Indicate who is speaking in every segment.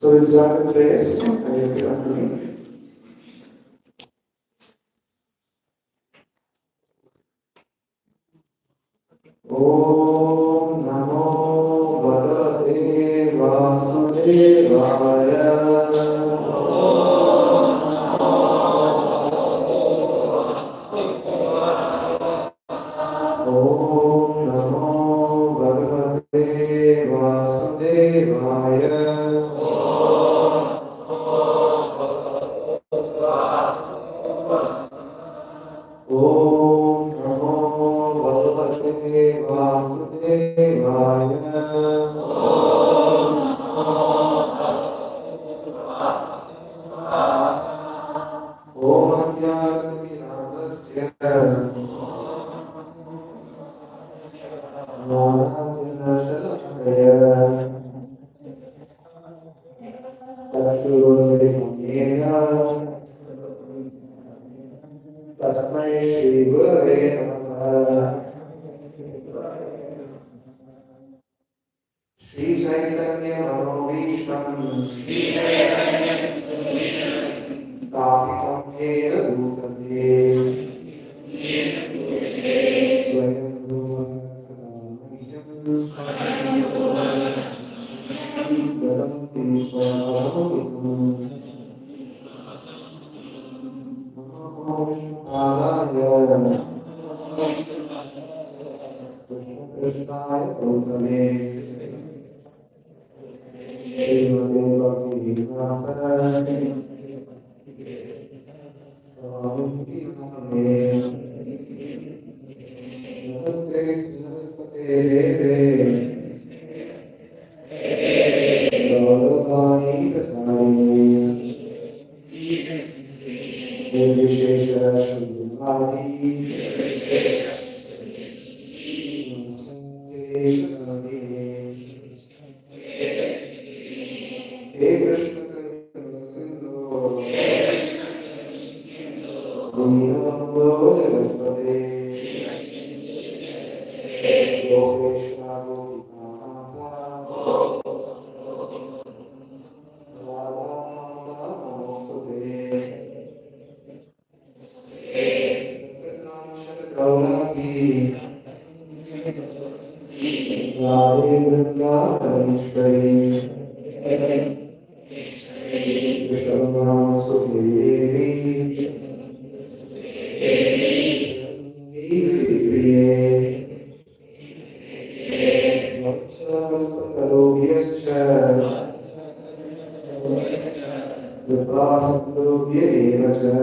Speaker 1: So we'll start the prayers and repeat after me. Om Namo Bhagavate Vasudevaya. Om Namo Bhagavate Vasudevaya. Om Namo Bhagavate Vasudevaya. Om Ajnanatirandasya Jnanatinashalakaya Tassurvimukena Tasmai Shri Gurave Namaha. Shri Chaitanya Manobhishtam Sthapitam Yena Bhutale Swayambhuva Dadanti Swabhutam Namo Vishnupadaya Krishnaaya Gautame Srimate Bhakti Swamiti Namane Namaste Namaste Deve Gauravani Prasani Nirvishesha Srimati He Krishna Karuna Sindhu Dinabandho Jagapate Gopeshna Gopinatha Radha Namostate Gauraki Radhe Vrindavaneshwari Vishwamam Sudevi Priye Vatsalakarobhyascha Viprasakarobhyevacha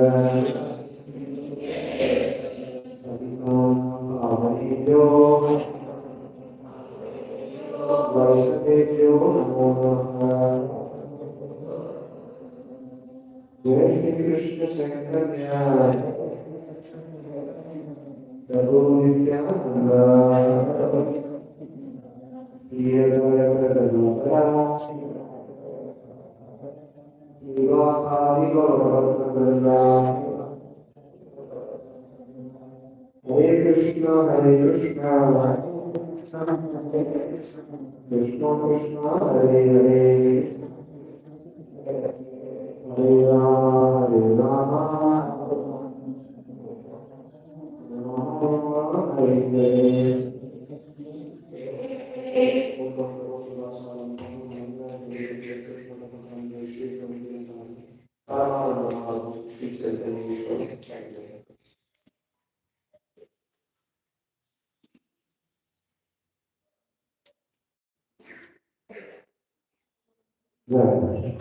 Speaker 1: Adinam Avanibhyo Vaishnavebhyo Namo Namaha Jai Shri Krishna Chaitanya Prabhu Nityananda Priya Gadadara Srivasadi Gauravartana Hare Krishna Krishna Krishna Hare Hare Hare Rama Rama Hare Hare Right.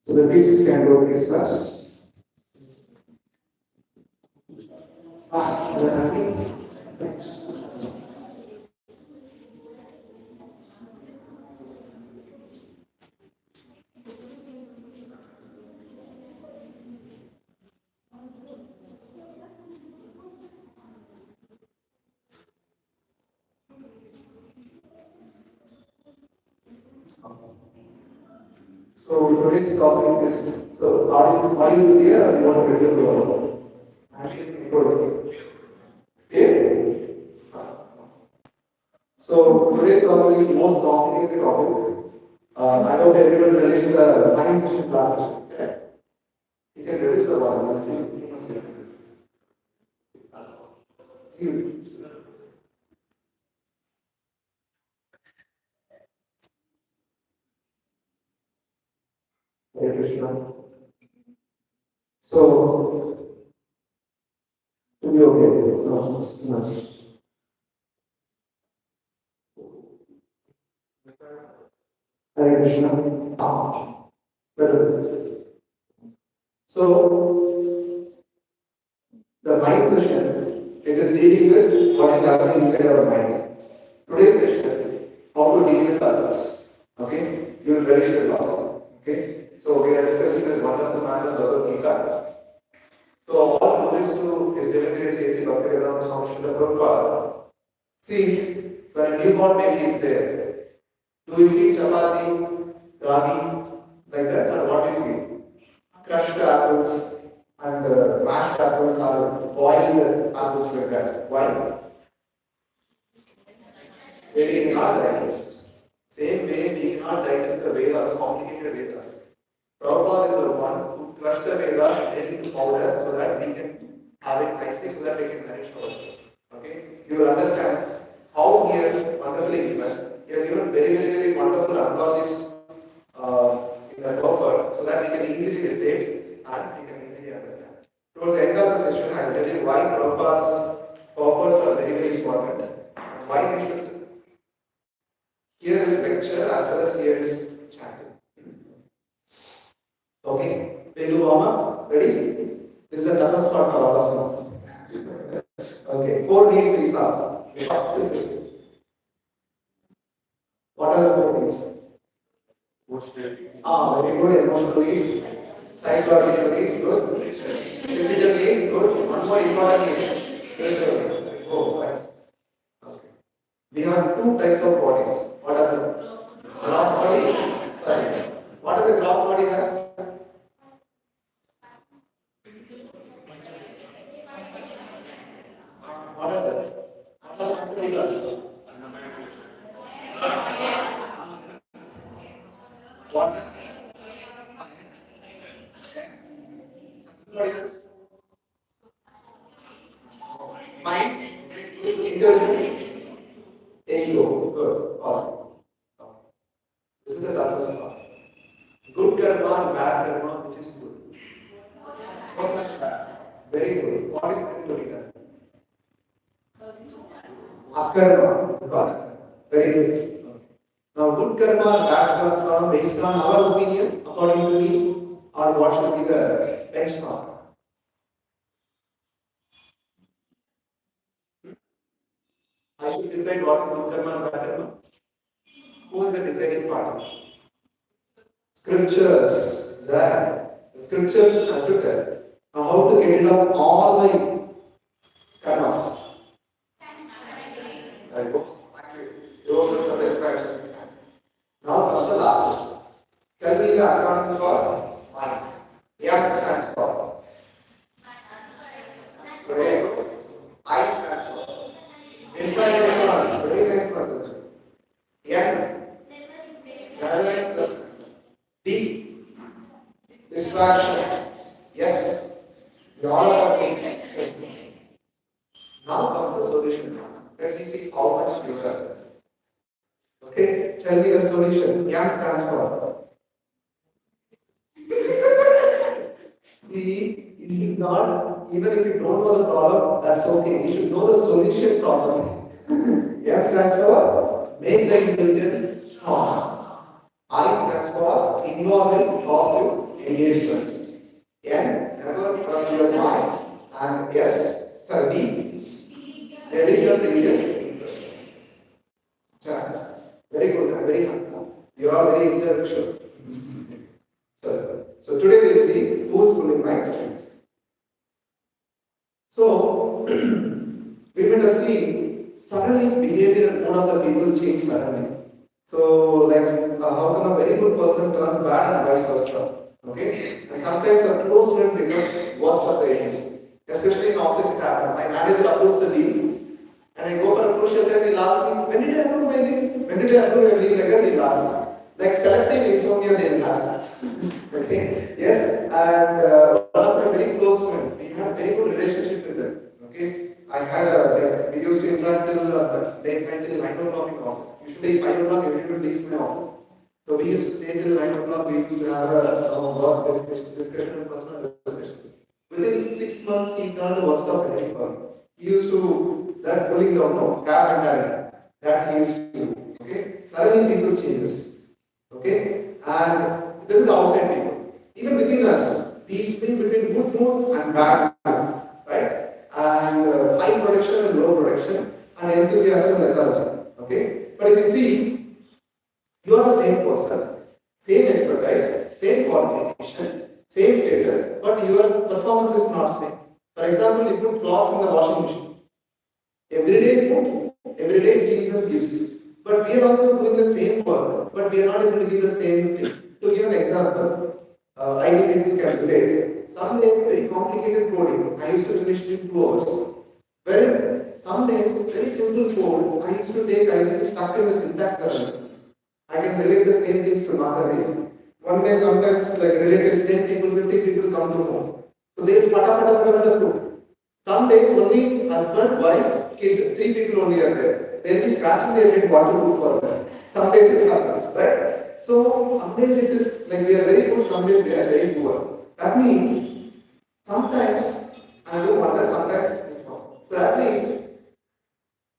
Speaker 1: So the kids can go kids class. So today's topic is, so are you clear or you want to reduce the volume? Actually, okay. So today's topic is the most complicated topic. I hope everyone relates to the 9th session class session. Okay. You can reduce the volume. Hare Krishna. So, to be okay. No, much. Hare Krishna. So, the mind session, it is dealing with what is happening inside our mind. Today's session, how to deal with others. Okay? You will ready the topic. Okay? So, we are discussing this wonderful matter of Bhagavad Gita. So, all glories to His Divine Grace A.C. Bhaktivedanta Swami Srila Prabhupada. See, when a newborn baby is there, do you feed chapati, ragi, like that, or what do you feed? Crushed apples and mashed apples or boiled apples like that. Why? They cannot digest. Same way, we cannot digest the Vedas, complicated Vedas. Prabhupada is the one who crushed the Vedas into powder so that we can have it nicely, so that we can nourish ourselves. Okay? You will understand how he has wonderfully given. He has given very wonderful analogies in the proper so that we can easily relate and we can easily understand. Towards the end of the session, I will tell you why Prabhupada's purpose are very, very important, and why we should hear this lecture as well as hear his chanting. Okay, Pelu Mama, ready? This is the toughest part for all of you. Okay, 4 needs we saw. First is what are the 4 needs? Very good. Emotional needs, psychological needs, good. Physical needs, good. One more important need. Spiritual needs. Oh, nice. Okay. We have 2 types of bodies. What are the gross body? Sorry. What does the gross body has? What are the? What are the pillars? What? Somebody else? Mind, intelligence, ego. Good. Awesome. This is the toughest part. Good karma and bad karma, which is good. What is bad? Very good. What is meant to be done? Akarma. Got it. Very good. Okay. Now, good karma and bad karma, based on our opinion, according to me, or what should be the benchmark? I should decide what is good karma and bad karma. Who is the deciding party? Scriptures. That the scriptures has to tell. Now, how to get rid of all my karmas? I go. Thank you. Those are the descriptions. Now comes the last one. Tell me the acronym for mind. M stands for. Very good. I stands for. Infinite neurons. Very nice one. N. Never plus. D. Distraction. Yes. We all are thinking. Now comes the solution. Let me see how much you have. Okay, tell me the solution. M stands for. See, you should not, even if you don't know the problem, that's okay. You should know the solution problem. M stands for make the intelligence strong. I stands for involve in positive engagement. N, never trust your mind. And S, sorry, D, delete your previous impression. Very good, I'm very happy. You are very intellectual. So today we will see who is pulling my strings. So we will see suddenly behavior and mood of the people change suddenly. So like how come a very good person turns bad and vice versa. Okay? And sometimes a close friend becomes worse of the enemy. Especially in office it happens. My manager approves the leave and I go for a crucial time, he'll ask me, when did I approve my leave? When did I approve your leave? Again, he'll ask me. Like selective insomnia, they will have. Okay? Yes, and one of my very close friends, we had a very good relationship with them. Okay? I had like, we used to interact till late night till 9 o'clock in the office. Usually 5 o'clock, everyone leaves my office. So we used to stay till 9 o'clock, we used to have some work discussion and personal discussion. Within 6 months, he turned the worst of every firm. He used to, that pulling down, no, cap mentality. That he used to do. Okay? Suddenly people changes. Okay? And this is the outside people. Even within us, we spin between good mood and bad mood. Right? And high production and low production, and enthusiasm and lethargy. Okay? But if you see, you are the same person, same expertise, same qualification, same status, but your performance is not same. For example, you put clothes in the washing machine. Every day you put, every day it cleans and gives. But we are also doing the same work, but we are not able to give the same thing. To give an example, IT people can relate. Some days very complicated coding, I used to finish it in 2 hours. Well, some days very simple code, I used to be stuck in the syntax errors. I can relate the same things to Martha. One day sometimes like relatives, 10 people, 15 people come to home. So they fata cook. Some days only husband, wife, kid, 3 people only are there. They'll be scratching their head what to do for them. Some days it happens, right? So some days it is like we are very good, some days we are very poor. That means sometimes others, sometimes this one. So that means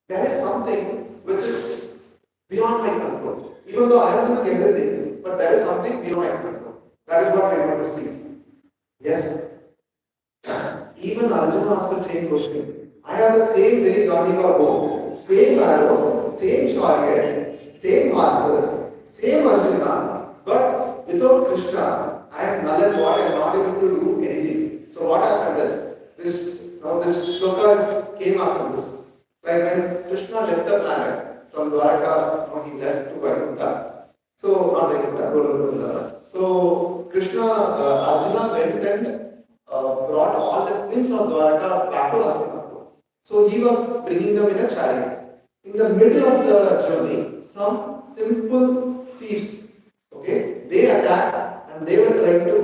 Speaker 1: there is something which is beyond my control. Even though I am doing everything, but there is something beyond my control. That is what we want to see. Yes. Even Arjuna asked the same question. I have the same very Gandhiva bow, same arrows, same target, same masters, same Arjuna, but without Krishna, I am null and void. I am not able to do anything. So what happened is this shlokas came after this. Like when Krishna left the planet from Dwaraka, he left to Vaikuntha. So not Vaikuntha, so Krishna, Arjuna went and brought all the queens of Dwaraka back to Hastinapur. So he was bringing them in a chariot. In the middle of the journey, some simple thieves, okay, they attacked and they were trying to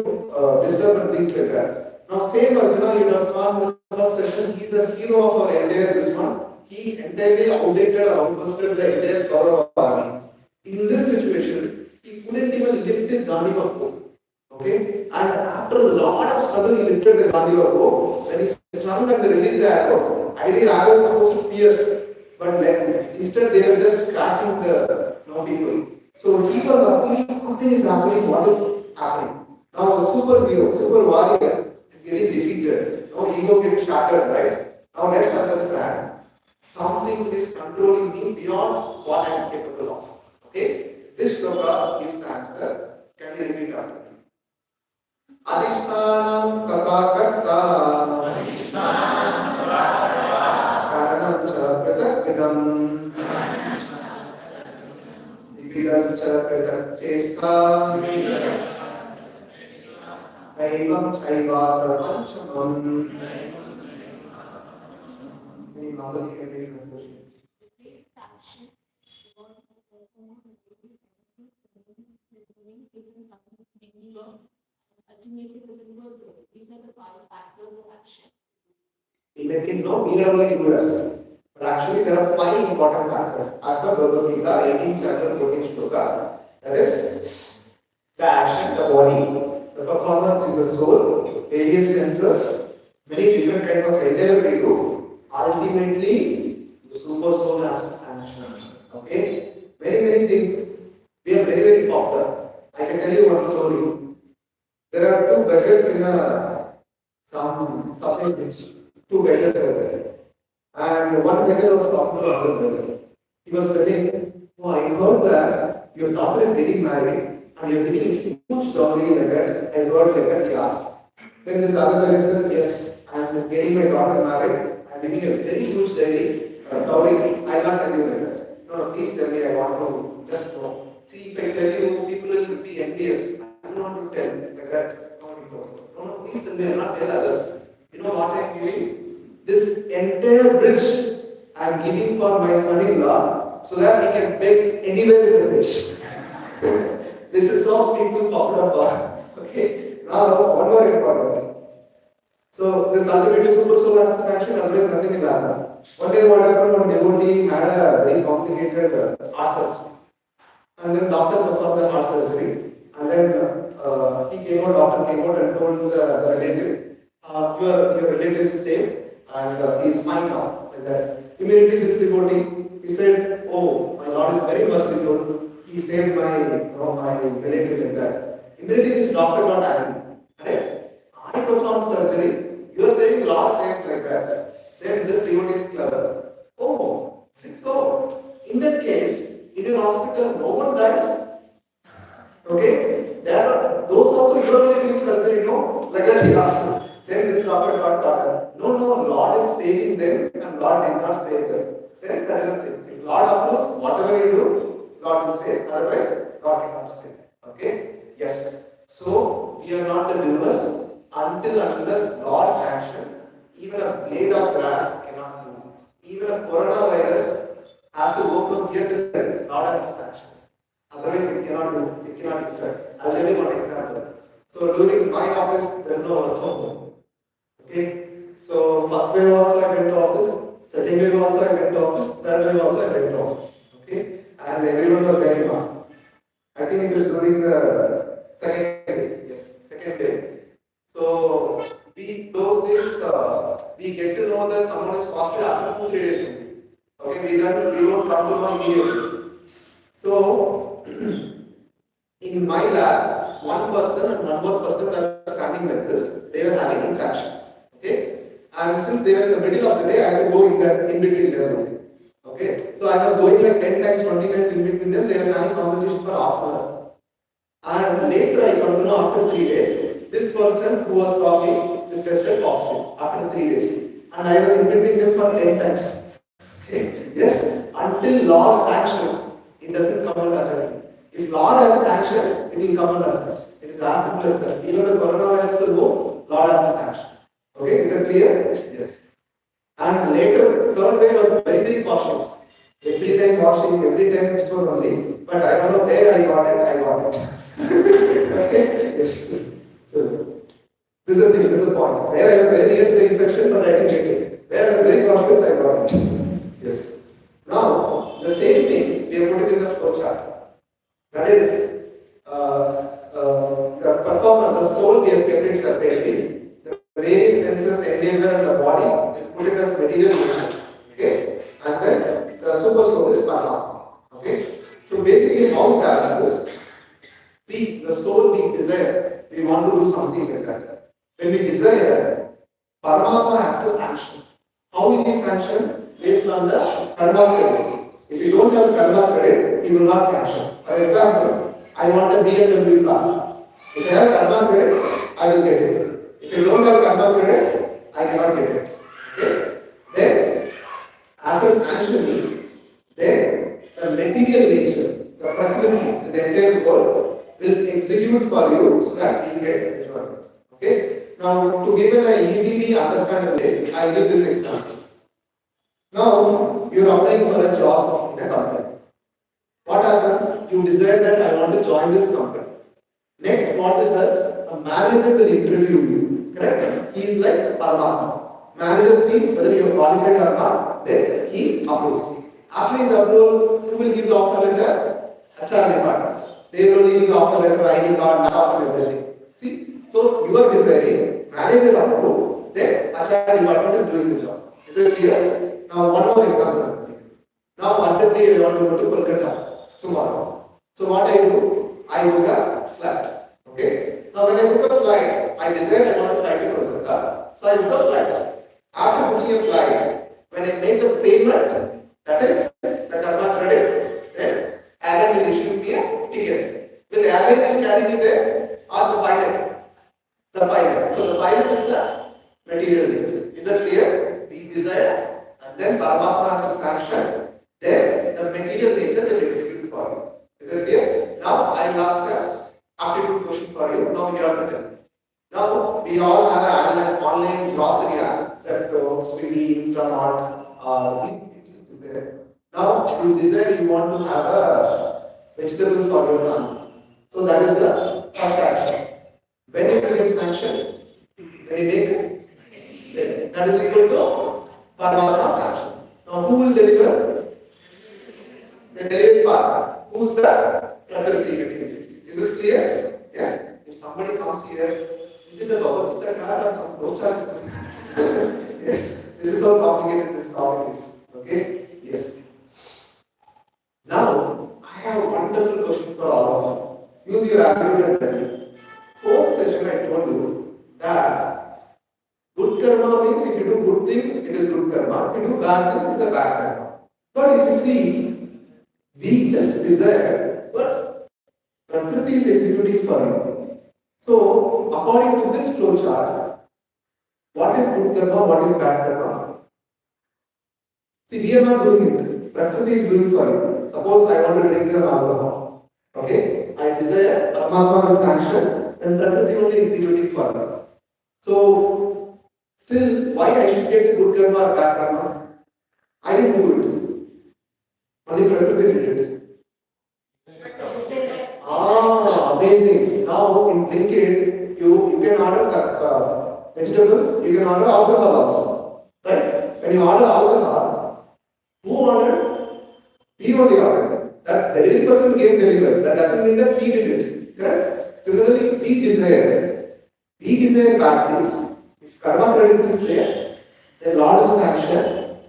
Speaker 1: disturb and things like that. Now, same Arjuna, you have seen in the first session, he is a hero of our entire this one. He entirely outdated or outbusted the entire Kaurava army. In this situation, he couldn't even lift his Gandhiva pole. Okay? And after a lot of struggle, he lifted the Gandhiva bow. When he strung and released the arrows, ideally arrows are supposed to pierce, but instead they were just scratching the people. So he was asking, something is happening, what is happening? Now the superhero, super warrior is getting defeated. Now ego gets shattered, right? Now let's understand. Something is controlling me beyond what I am capable of. Okay? This shloka gives the answer. Can you repeat after me? Adhishtanam tata karanam cha pratakvidam vividas cha pratak chesta naivam chaiva prapanchamam. Any Mother can read translation. Ultimately, the symbols, these are the 5 factors of action. You may think, no, we are only doers. But actually, there are 5 important factors. As per Bhagavad Gita, 18 chapter, 14 shloka, that is the action, the body, the performance is the soul, various senses, many different kinds of endeavor we do. Ultimately, the super soul has to sanction. Okay? Many things. We are very popular. I can tell you one story. There are 2 beggars in something rich. 2 beggars are there. And one beggar was talking to another beggar. He was telling, oh, I heard that your daughter is getting married and you're giving huge dowry like that. I heard like that, he asked. Then this other beggar said, yes, I'm getting my daughter married. I'm giving a very huge dowry. I'll not tell you like that. No, please tell me, I want to just know. See, if I tell you, people will be envious. I don't want to tell like that. No, please tell me, I will not tell others. You know what I am giving? This entire bridge I am giving for my son-in-law so that he can beg anywhere in the bridge. This is how people popped up are. Okay. Now, one more important. So, this ultimately super soul has to sanction, otherwise nothing will happen. One day what happened, one devotee had a very complicated heart surgery. And then doctor performed the heart surgery. And then doctor came out and told the relative, your relative is safe and he is fine now. Like that. Immediately this devotee, he said, oh, my Lord is very merciful. He saved my relative like that. Immediately this doctor got angry. Right? I performed surgery. You are saying Lord saved like that. Then this devotee is clever. Oh, so in that case, in your hospital, no one dies. Okay? There are those also you are doing surgery, no? Like that he asked. Then this doctor got caught. No, Lord is saving them and Lord did not save them. Then that is the thing. If Lord approves, whatever you do, Lord will save. Otherwise, God cannot save. Okay? Yes. So, we are not the doers until unless Lord sanctions. Even a blade of grass cannot move. Even a coronavirus has to go from here to there. Lord has to sanction. Otherwise, it cannot do. It cannot infect. I'll tell you one example. So, during my office, there is no work from home. Okay? So, first wave also I went to office. Second wave also I went to office. Third wave also I went to office. Okay? And everyone was wearing mask. I think it was during the second wave. Yes, second wave. So, those days, we get to know that someone is positive after 2-3 days only. Okay, we don't come to know immediately. So in my lab, one person and one more person were standing like this. They were having interaction. Okay, and since they were in the middle of the day, I had to go in between them only. Okay, so I was going like 10 times, 20 times in between them. They were having conversation for half an hour. And later I come to know after 3 days, this person who was talking is tested positive after 3 days. And I was in between them for 10 times. Okay? Yes, until Lord sanctions, it doesn't come under effect. If Lord has sanctioned, it will come under effect. It is as simple as that. Even the coronavirus will go, Lord has to sanction. Okay, is that clear? Yes. And later, third wave was very, very cautious. Every time washing, every time this was only. But I don't know where I got it. Okay? Yes. So, this is the thing, this is the point. Where I was very near to the infection, but I didn't get it. Where I was very cautious, I got it. Yes. Now, the same thing, we have put it in the flow chart. That is, the performance, the soul, we have kept it separately. The various senses, endeavor, and the body is put in as material nature. Okay? And then the super soul is Paramatma. Okay? So basically, how it happens is, the soul, we desire, we want to do something like that. When we desire, Paramatma has to sanction. How will he sanction? Based on the karma credit. If you don't have karma credit, he will not sanction. For example, I want a BMW car. If I have karma credit, I will get it. If you don't have karma credit, I cannot get it. Okay? Then, after sanctioning, then the material nature, the Prakriti, the entire world, will execute for you so that you get enjoyment. Okay? Now, to give an easily understandable way, I give this example. Now, you are applying for a job in a company. What happens? You decide that I want to join this company. Next, what it does? A manager will interview you. Correct? He is like Paramatma. Manager sees whether you are qualified or not, then he approves. After his approval, who will give the offer letter? HR department. They will only give the offer letter, ID card, laptop, and everything. See? So, you are deciding, manager approve, then HR department is doing the job. Is it clear? Now, one more example. Now, ultimately, I want to go to Kolkata tomorrow. So, what I do? I book a flight. Okay? Now, when I book a flight, I decide I want to fly to Kolkata. So, I book a flight. After booking a flight, when I make the payment, that is the karma credit, then airline will issue me a ticket. Will the airline carry me there or the pilot? The pilot. So, the pilot is the material nature. Is that clear? We desire. And then Paramatma has to sanction, then the material nature will execute for you. Is that clear? Now I will ask an aptitude question for you. Now you have to tell me. Now we all have an online grocery app, Zepto, Swiggy, Instamart, is there. Now you desire you want to have a vegetable for your family. So that is the first action. When you get sanction, when you make it, that is equal to Paramatma sanction. Now, who will deliver? The delivery partner. Who is the Prakriti? Is this clear? Yes. If somebody comes here, is it a Bhagavad Gita class or some Rochalis? Yes. This is how complicated this topic is. Okay? Yes. Now, I have a wonderful question for all of you. Use your aptitude and tell me. Fourth session, I told you that good karma means if you do good thing, it is good karma. If you do bad thing, it is a bad karma. But if you see, we just desire, but Prakriti is executing for you. So, according to this flow chart, what is good karma, what is bad karma? See, we are not doing it. Prakriti is doing for you. Suppose I want to drink an alcohol. Okay? I desire, Paramatma will sanction, and Prakriti only executing for me. So, still, why I should get the good karma or bad karma? I didn't do it. Only Prakriti did it. Amazing. Now, in Blinkit, you can order vegetables, you can order alcohol also. Right? When you order alcohol, who ordered? He only ordered. That delivery person gave delivered. That doesn't mean that he did it. Correct? Similarly, we desire bad things. If karma credits is there, Then Lord will sanction,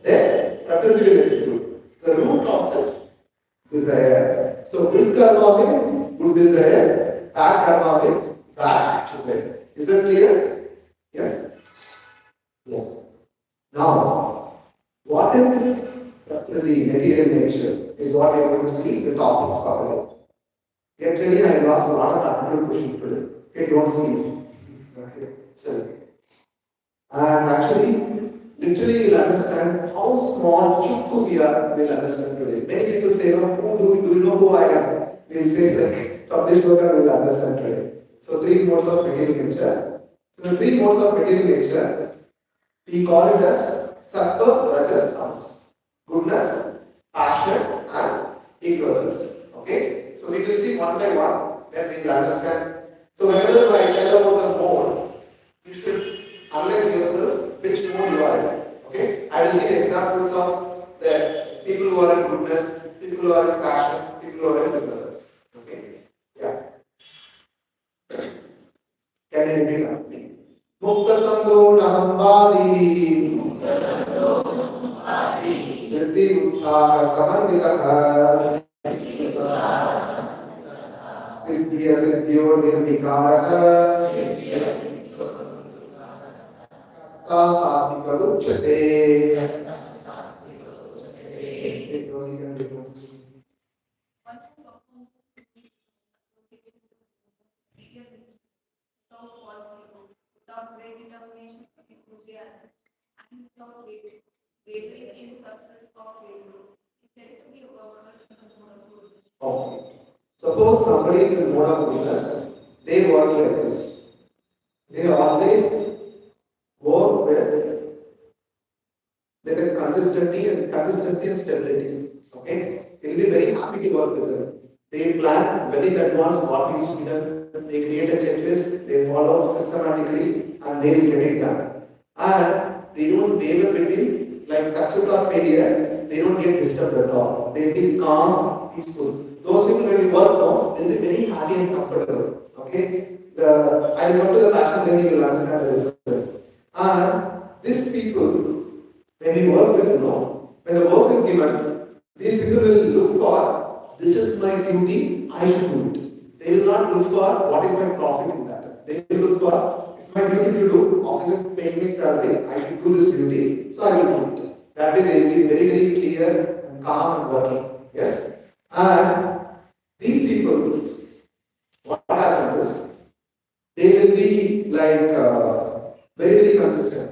Speaker 1: then Prakriti will execute. The root causes desire. So good karma means good desire, bad karma means bad desire. Is that clear? Yes? Yes. Now, what is this Prakriti, material nature, is what we are going to see the topic of our day. Get ready, I have asked a lot of aptitude questions today. Okay, don't see. Okay, so, and actually, literally you'll understand how small chukku we are, we'll understand today. Many people say, no, do you know who I am? We'll say, like, from this program we'll understand today. So, three modes of material nature. So, the three modes of material nature, we call it as sattva, rajas, tamas. Goodness, passion, and ignorance. Okay? So, we will see one by one, then we will understand. So, whenever I tell about the mode, you should analyze yourself which mode you are in. Okay? I will give examples of the people who are in goodness, people who are in passion, people who are in ignorance. Okay? Yeah. Can you repeat after me? Mukta Sandho Nahambadi Nirti Utsaha Samanditaha Siddhya Siddhyo Nirvikaraka Sattva without great determination, enthusiasm, and without wavering in success or failure, is said to be a worker in the mode of goodness. Okay. Suppose somebody is in mode of goodness, they work like this. They always work with a consistency and stability. Okay? They will be very happy to work with them. They plan very in advance what needs to be done. They create a checklist, they follow systematically, and they will get it done. And they don't waver between like success or failure. They don't get disturbed at all. They will be calm, peaceful. Those people when you work on, they'll be very happy and comfortable. Okay? I will come to the passion, then you will understand the difference. And these people, when we work with when the work is given, these people will look for this is my duty, I should do it. They will not look for what is my profit in that. They will look for it's my duty to do, office is paying me salary, I should do this duty, so I will do it. That way they will be very, very clear and calm and working. Yes? And these people, what happens is they will be like very, very consistent.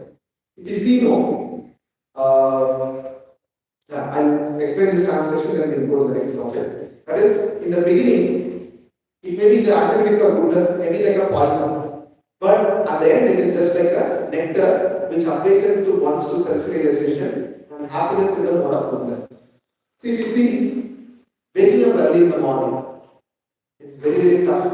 Speaker 1: If you see I'll explain this translation and we'll go to the next topic. That is, in the beginning, it may be the activities of goodness, maybe like a poison. But at the end, it is just like a nectar which awakens to one's to self-realization and happiness in the mode of goodness. See, if you see, waking up early in the morning, it's very, very tough,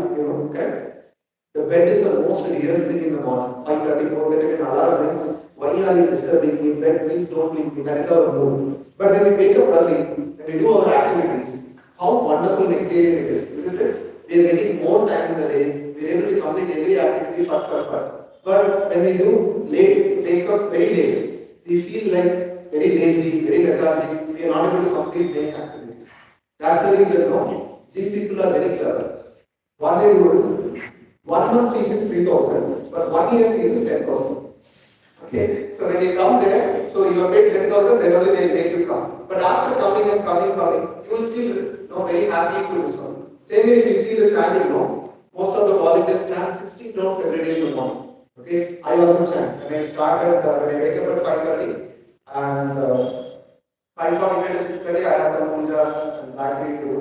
Speaker 1: correct? The bed is the most dearest thing in the morning. 5:30, 4:30, when alarm rings, why are you disturbing me? Bed, please don't leave me. That is our mood. But when we wake up early, when we do our activities, how wonderful nectarian it is, isn't it? We are getting more time in the day. We are able to complete every activity fat. But when we do late, wake up very late, we feel like very lazy, very lethargic. We are not able to complete many activities. That's the reason, gym people are very clever. What they do is, 1 month fees is 3,000, but 1 year fees is 10,000. Okay, so when you come there, so you are paid 10,000, then only they make you come. But after coming, you will feel very happy to this one. Same way, if you see the chanting, most of the volunteers chant 16 rounds every day in the morning. Okay, I also chant. When I wake up at 5:30 and 5:45 to 6:30, I have some pujas and Gayatri to do.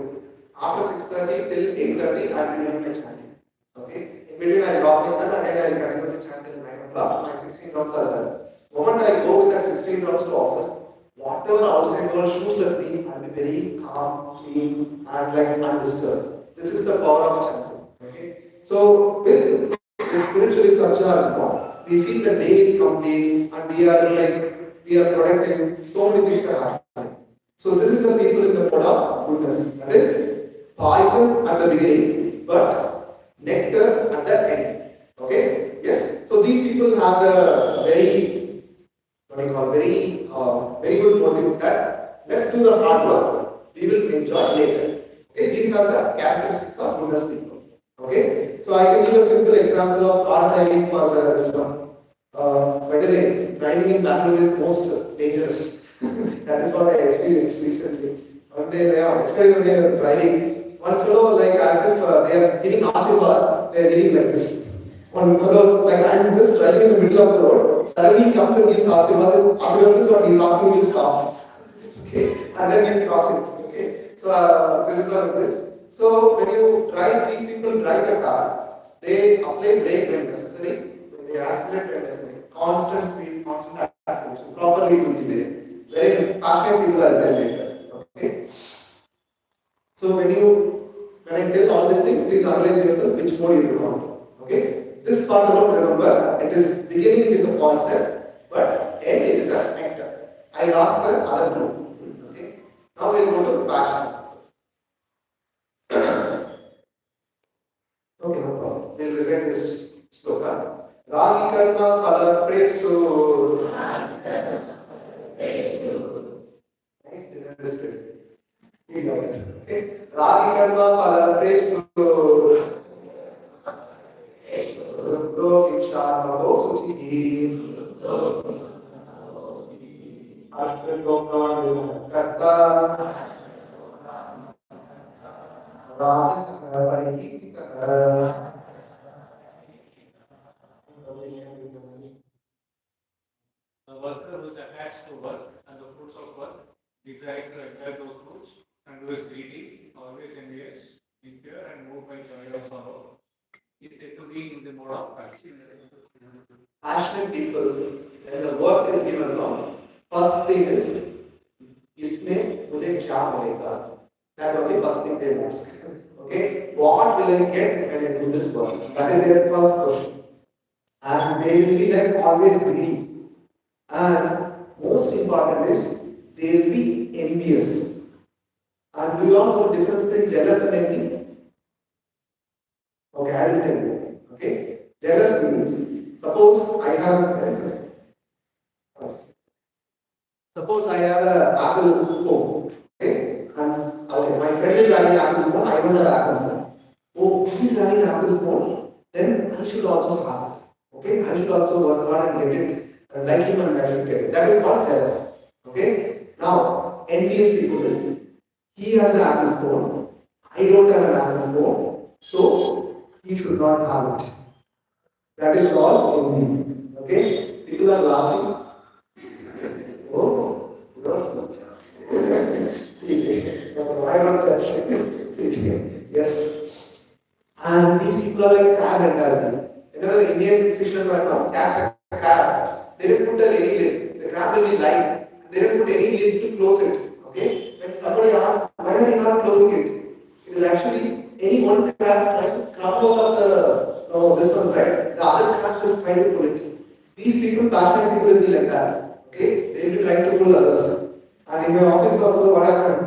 Speaker 1: After 6:30 till 8:30, I will be doing my chanting. Okay, in between I drop my son and then I continue to chant till 9 o'clock. My 16 rounds are done. The moment I go with that 16 rounds to office, whatever outside world shoots at me, I'll be very calm, clean, and like undisturbed. This is the power of chanting. Okay, so with the spiritually subcharged God, we feel the day is complete and we are productive. So many things are happening. So this is the people in the mode of goodness. That is poison at the beginning, but nectar at the end. Okay? Yes. So these people have the very very good motive that let's do the hard work, we will enjoy later. Okay, these are the characteristics of goodness people. Okay, so I can give a simple example of car driving for this one. By the way, driving in Bangalore is most dangerous. That is what I experienced recently. One day, yesterday when I was driving, one fellow like as if they are giving Asirvad, they are giving like this. One fellow like I'm just driving in the middle of the road. Suddenly he comes and gives Asirvad. Asirvad is what he's asking me to stop. Okay, and then he's crossing. Okay, so this is what it is. So when you drive, these people drive the car. They apply brake when necessary. When they accelerate when necessary. Constant speed, constant acceleration. Properly will be there. Very passionate people are there later. Okay. So when I tell all these things, please analyze yourself which mode you want. Okay. This part alone remember, it is beginning it is a concept, but end it is a nectar. I will ask the other two. Okay. Now we will go to passion. Okay, no problem. We will recite this sloka. Ragi karma phala presu. Nice, understood. You got it. Okay. Ragi karma phala presu. Rupro ikshama suchi. Ashtra karta.
Speaker 2: The worker who is attached to work and the fruits of work, desire to enjoy those fruits, and who is greedy, always envious, impure, and moved by joy or sorrow, is said to be in the mode of passion.
Speaker 1: Passionate people, when the work is given now, first thing is, इसमें मुझे क्या मिलेगा? That only first thing they ask. Okay, what will I get when I do this work? That is their first question. And they will be like always greedy. And most important is they will be envious. And do you all know the difference between jealous and envy? Okay, I will tell you. Okay, jealous means suppose I have an Apple phone. Okay, and okay, my friend is having an Apple phone. I don't have an Apple phone. Oh, he's having an Apple phone. Then I should also have it. Okay, I should also work hard and get it. And like him and I should get it. That is not jealous. Okay. Now, envious people is he has an Apple phone. I don't have an Apple phone. So he should not have it. That is called envy. Okay. People are laughing. Oh, that's not. I don't judge. Yes. And these people are like crab mentality. You know the Indian fishermen catch a crab. They don't put any lid. The crab will be live. They don't put any lid to close it. Okay? When somebody asks, why are you not closing it? It is actually any one crab tries to crumble out of this one, right? The other crabs will try to pull it. These people, passionate people, will be like that. Okay? They will be trying to pull others. And in my office also, what happened?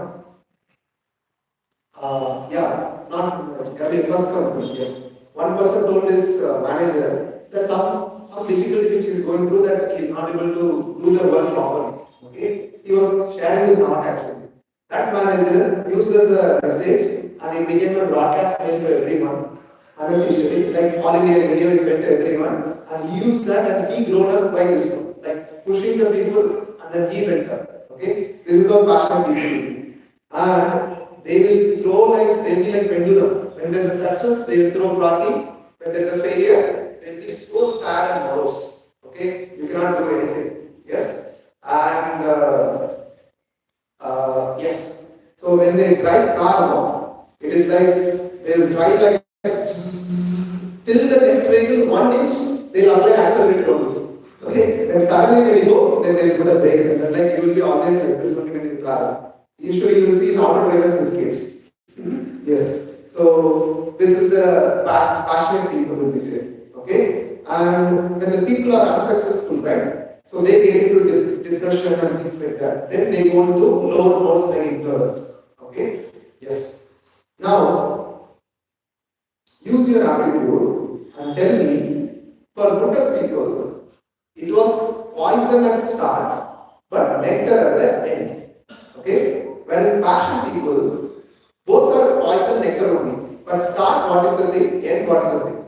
Speaker 1: Yeah, not early first company, yes. One person told his manager that some difficulty which he is going through that he is not able to do the work properly. Okay, he was sharing his heart actually. That manager used as a message and it became a broadcast mail to everyone. Unofficially, like all India radio it went to everyone, and he used that and he grown up by this one, like pushing the people and then he went up. Okay, this is how passionate people do. And they will throw like they will be like pendulum. When there is a success, they will throw party. When there is a failure, they will be so sad and morose. Okay, you cannot do anything. Yes, and yes. So when they drive car now, it is like they will drive like till the next vehicle 1 inch, they will apply accelerator only. Okay, then suddenly when you go, then they will put a brake, and then like you will be always like this when you travel. Usually you will see in auto drivers in this case. Yes. So this is the passionate people will be there. Okay. And when the people are unsuccessful, right? So they get into depression and things like that. Then they go into lower modes like ignorance. Okay. Yes. Now use your aptitude and tell me for Buddha's people, it was poison at the start but nectar at the end. Okay? When passion people, both are poison nectar only. But start, what is the thing? End, what is the thing?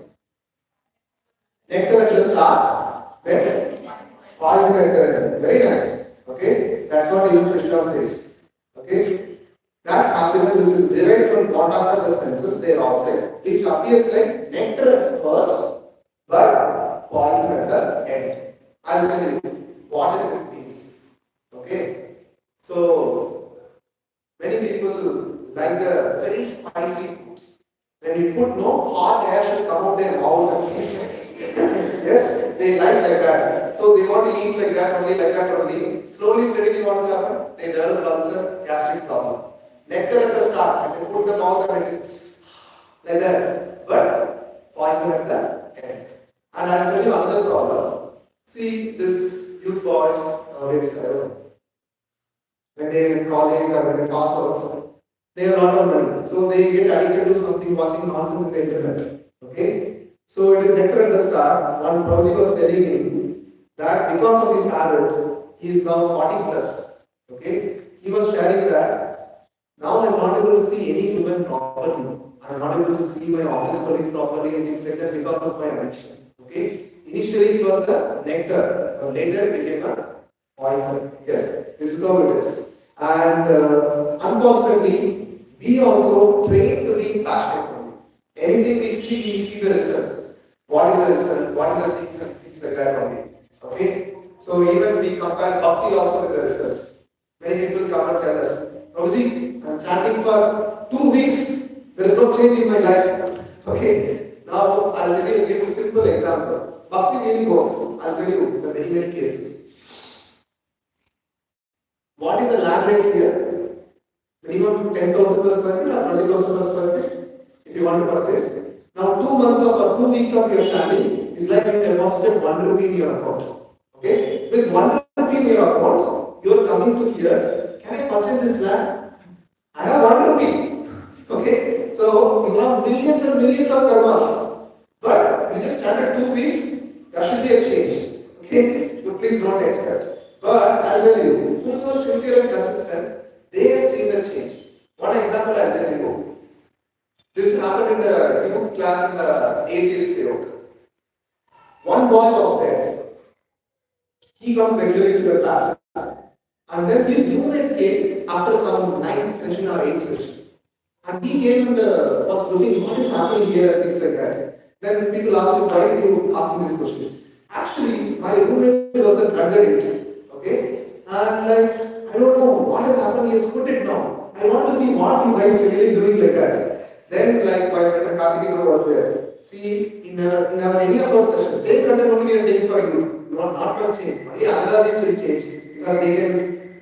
Speaker 1: Nectar at the start, then poison at the end. Very nice. Okay? That's what even Krishna says. Okay? That happiness which is derived from contact of the senses, their objects, which appears like nectar at first, but poison at the end. I'll tell you what is it means. Okay? So many people like the very spicy foods. When you put no hot air should come out their mouth and taste like yes, they like that. So they want to eat like that only. Slowly, steadily, what will happen? They develop ulcer, gastric problem. Nectar at the start, and they put the mouth and it is like that. But poison at the end. And I'll tell you another problem. See, this youth boys nowadays, when they are in college or when they pass out, they have a lot of money. So they get addicted to something, watching nonsense in the internet. Okay? So it is nectar at the start. One Prabhuji was telling me that because of this habit, he is now 40 plus. Okay? He was sharing that now I am not able to see any women properly. I am not able to see my office colleagues properly and things like that because of my addiction. Okay? Initially it was a nectar, but later it became a poison. Yes, this is how it is. And unfortunately, we also train to be passionate. Anything we see the result. What is the result? What is the things like that only. Okay? So even we compare bhakti also with the results. Many people come and tell us, Prabhuji, I am chanting for 2 weeks. There is no change in my life. Okay? Now I'll tell you, give you a simple example. Bhakti really works. I'll tell you the many cases. What is the land rate here? Minimum 10,000 per square feet or 20,000 per square feet if you want to purchase. Now 2 months or 2 weeks of your chanting is like you deposited 1 rupee in your account. Okay? With 1 rupee in your account, you are coming to here. Can I purchase this land? I have 1 rupee. Okay? So you have millions and millions of karmas. But you just chanted 2 weeks, there should be a change. Okay? So please don't expect. But I'll tell you, who are sincere and consistent, they have seen the change. One example I'll tell you. This happened in the youth class in the ACS period. One boy was there. He comes regularly to the class. And then his roommate came after some 9th session or 8th session. And he came and was looking, what is happening here, things like that. Then people asked him, why did you ask me this question? Actually, my roommate was a drug addict. Okay? And like, I don't know what has happened, he has put it now. I want to see what you guys are really doing like that. Then like my friend Karthik was there. See, in our any of our sessions, same content only we are taking for you. Not for change. Only another will change. Because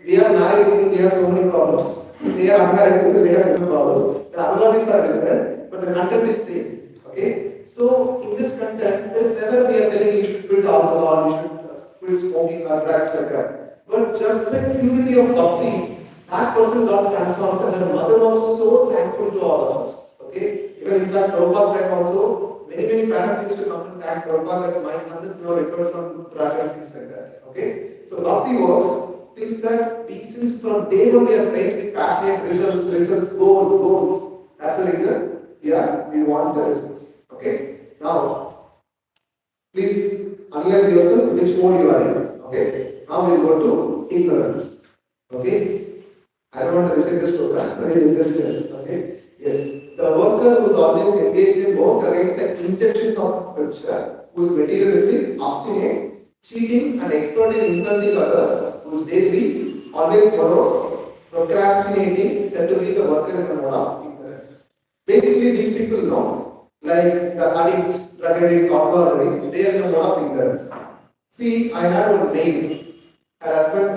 Speaker 1: we are married people, we have so many problems. They are unmarried people, they have different problems. The analogies are different, but the content is same. Okay? So in this content, there is never we are telling you should quit alcohol, you should quit smoking or drugs like that. But just the purity of bhakti, that person got transformed and her mother was so thankful to all of us. Okay? Even in fact, Prabhupada time also, many parents used to come and thank Prabhupada that my son is now recovered from drug and things like that. Okay? So bhakti works, things that we since from day one we are trained to be passionate, results, goals. That's the reason we want the results. Okay? Now, please analyze yourself which mode you are in. Okay? Now we will go to ignorance. Okay? I don't want to recite this program, but I will just tell. Okay? Yes. The worker who is always engaged in work against the injunctions of scripture, who is materialistic, obstinate, cheating, and expert in insulting others, who is lazy, always borrows, procrastinating, said to be the worker in the mode of ignorance. Basically, these people know, like the addicts, drug addicts, alcohol addicts, they are in the mode of ignorance. See, I had one mail. Her husband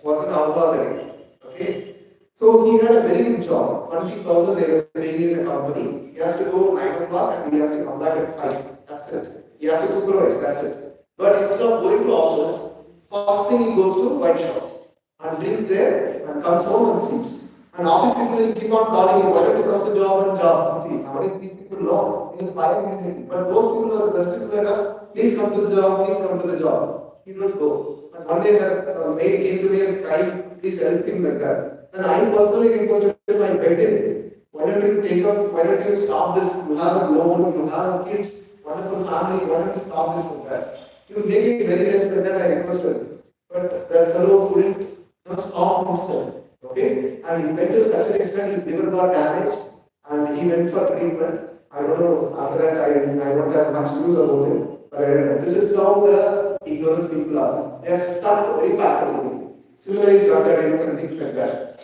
Speaker 1: was an alcohol addict. Okay? So he had a very good job. 20,000 they were paying in the company. He has to go 9 o'clock and he has to come back at 5. That's it. He has to supervise. That's it. But instead of going to office, first thing he goes to white shop and drinks there and comes home and sleeps. And office people will keep on calling him, why don't you come to job? See, nowadays these people know, they fire easily. But those people are blessed to that, please come to the job, please come to the job. He will go. And one day her maid came to me and cried, please help him like that. And I personally requested him, I begged him, why don't you stop this? You have a loan, you have kids, wonderful family, why don't you stop this like that? You make it very less like that, I requested. But that fellow couldn't stop himself. Okay? And he went to such an extent his liver got damaged and he went for treatment. I don't know, after that I don't have much news about him. But this is how the ignorant people are. They are stuck very badly. Similarly, drug addicts and things like that.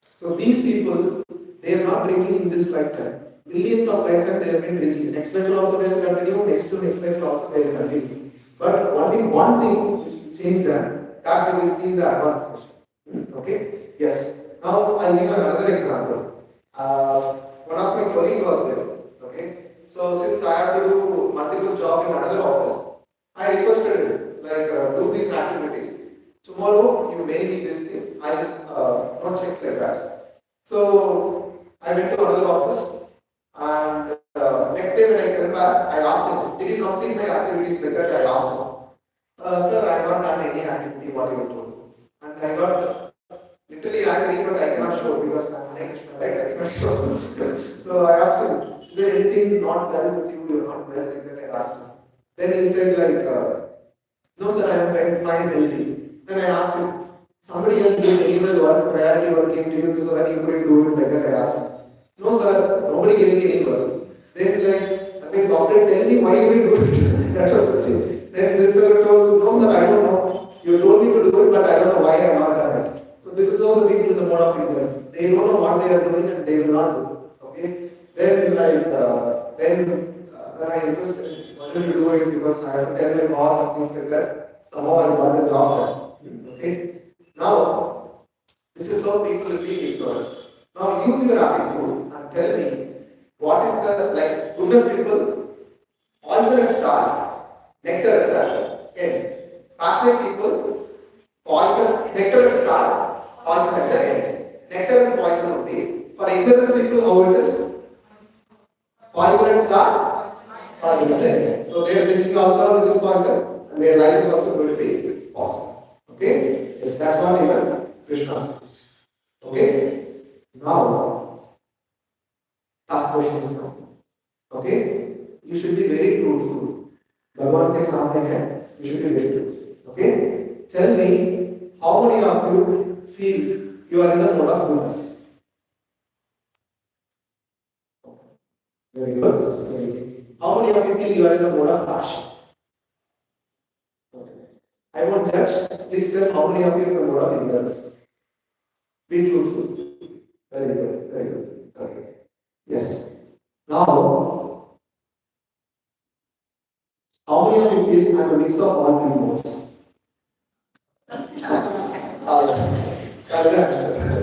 Speaker 1: So these people, they are not drinking in this lifetime. Millions of lifetimes they have been drinking. Next life will also they will continue, next life will also they will continue. But only one thing which will change them, that we will see in the advanced session. Okay? Yes. Now I'll give another example. One of my colleagues was there. Okay? So since I have to do multiple jobs in another office, I requested him, do these activities. Tomorrow you mail me these things. I will not check like that. So I went to another office and next day when I came back, I asked him, did you complete my activities like that? I asked him. Sir, I have not done any activity what you told. And I got literally angry, but I cannot show because I'm an Englishman, right? I cannot show. So I asked him, is there anything not well with you? You're not well like that. I asked him. Then he said no sir, I am fine, healthy. Then I asked him, somebody else gave any other work, priority work came to you so that you couldn't do it like that. I asked him. No sir, nobody gave me any work. Then okay, doctor, tell me why you didn't do it. That was the thing. Then this fellow told, no sir, I don't know. You told me to do it, but I don't know why I have not done it. So this is how the people in the mode of ignorance. They don't know what they are doing and they will not do it. Okay. Then then I requested, wanted to do it because I have to tell my boss and things like that. Somehow I got the job done. Okay. Now this is how people will be ignorance. Now use your attitude and tell me what is the goodness people, poison at start, nectar at the end. Passionate people, poison, nectar at start, poison at the end. Nectar and poison only. For ignorance people, how it is? Poison at start, poison at the end. So they are drinking alcohol which is poison, and their life is also going to be poison. Okay? Yes, that's what even Krishna says. Okay? Now, tough questions now. Okay? You should be very truthful. Bhagwan ke सामने है, you should be very truthful. Okay? Tell me, how many of you feel you are in the mode of goodness? Very good. Very good. How many of you feel you are in the mode of passion? Okay. I won't judge. Please tell how many of you are in the mode of ignorance. Be truthful. Very good. Very good. Okay. Yes. Now, how many of you feel I'm a mix of all three modes?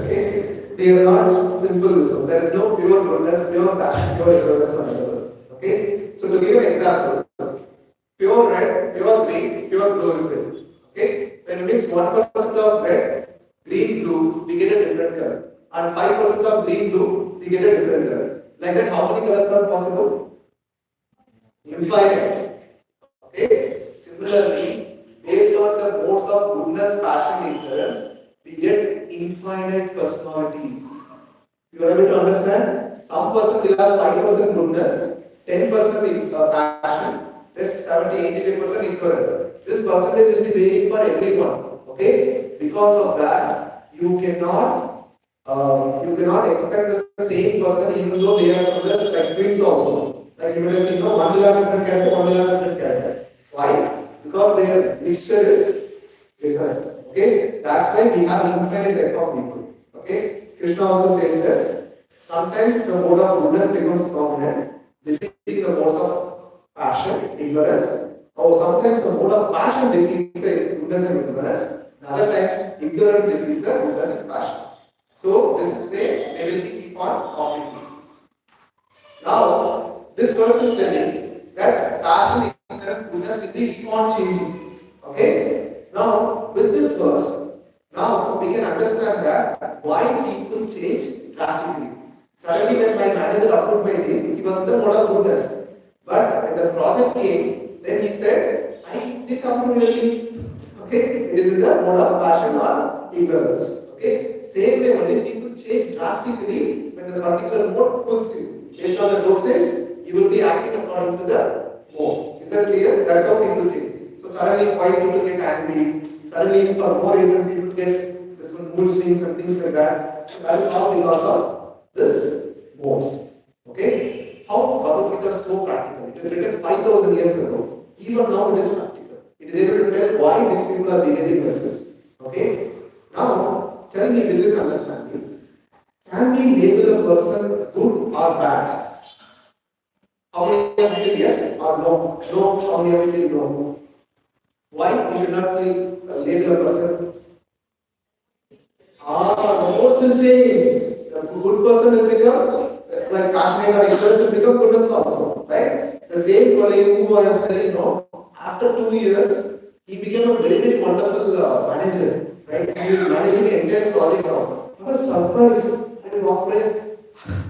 Speaker 1: Okay. They are not simple. So there is no pure goodness, pure passion, pure ignorance available. Okay. So to give an example, pure red, pure green, pure blue is there. Okay. When you mix 1% of red, green, blue, we get a different color. And 5% of green, blue, we get a different color. Like that, how many colors are possible? Infinite. Okay. Similarly, based on the modes of goodness, passion, ignorance, we get infinite personalities. You are able to understand? Some person will have 5% goodness, 10% passion, rest 70-85% ignorance. This percentage will be varying for everyone. Okay? Because of that, you cannot expect the same person even though they are from the twins also. Like you will see, one will have different character, one will have different character. Why? Because their mixture is different. Okay? That's why we have infinite type of people. Okay? Krishna also says this. Sometimes the mode of goodness becomes dominant, defeating the modes of passion, ignorance. Or sometimes the mode of passion defeats the goodness and ignorance. Other times, ignorance defeats the goodness and passion. So this is where they will keep on competing. Now, this verse is telling that passion, ignorance, goodness will be keep on changing. Okay? Now, with this verse, now we can understand that why people change drastically. Suddenly, when my manager approved my deal, he was in the mode of goodness. But when the project came, then he said, I did approve your deal. Okay, it is in the mode of passion or ignorance. Okay, same way only people change drastically when the particular mode pulls you. Based on the dosage, you will be acting according to the mode. Is that clear? That's how people change. So suddenly, why people get angry? Suddenly, for more reason, people get this one mood swings and things like that. So that is all because of this modes. Okay? How Bhagavad Gita is so practical. It is written 5,000 years ago. Even now it is practical. It is able to tell why these people are behaving like this. Okay? Now, tell me with this understanding, can we label a person good or bad? How many of you feel yes or no? No, how many of you feel no? Why we should not label a person? The most will change. The good person will become like passionate or ignorance will become goodness also, right? The same colleague who I was telling after 2 years, he became a very wonderful manager, right? He is managing the entire project now. I was surprised.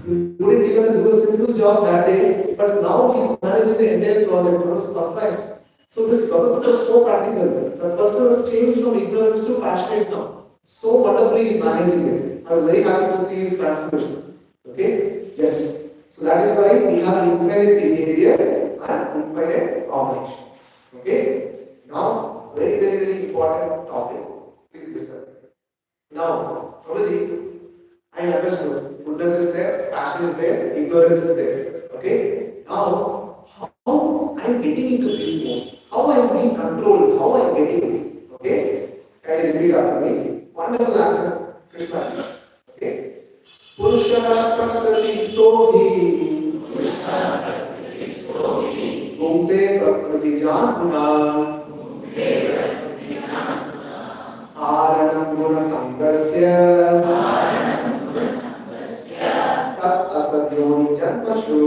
Speaker 1: You couldn't even do a simple job that day, but now he is managing the entire project. I was surprised. So this Bhagavad Gita is so practical. The person has changed from ignorance to passionate now. So wonderfully he is managing it. I was very happy to see his transformation. Okay? Yes. So that is why we have infinite behavior and infinite combinations. Okay? Now, very important topic. Please listen. Now, Prabhuji, I understood. Goodness is there, passion is there, ignorance is there. Okay? Now, how I am getting into these modes? How I am being controlled? How I am getting it? Okay? Can you repeat after me? Wonderful answer, Krishna, please. Okay? Purusha prakriti stodhi gumte prakriti jana karanam guna sangasya sat asadyoni janmashu.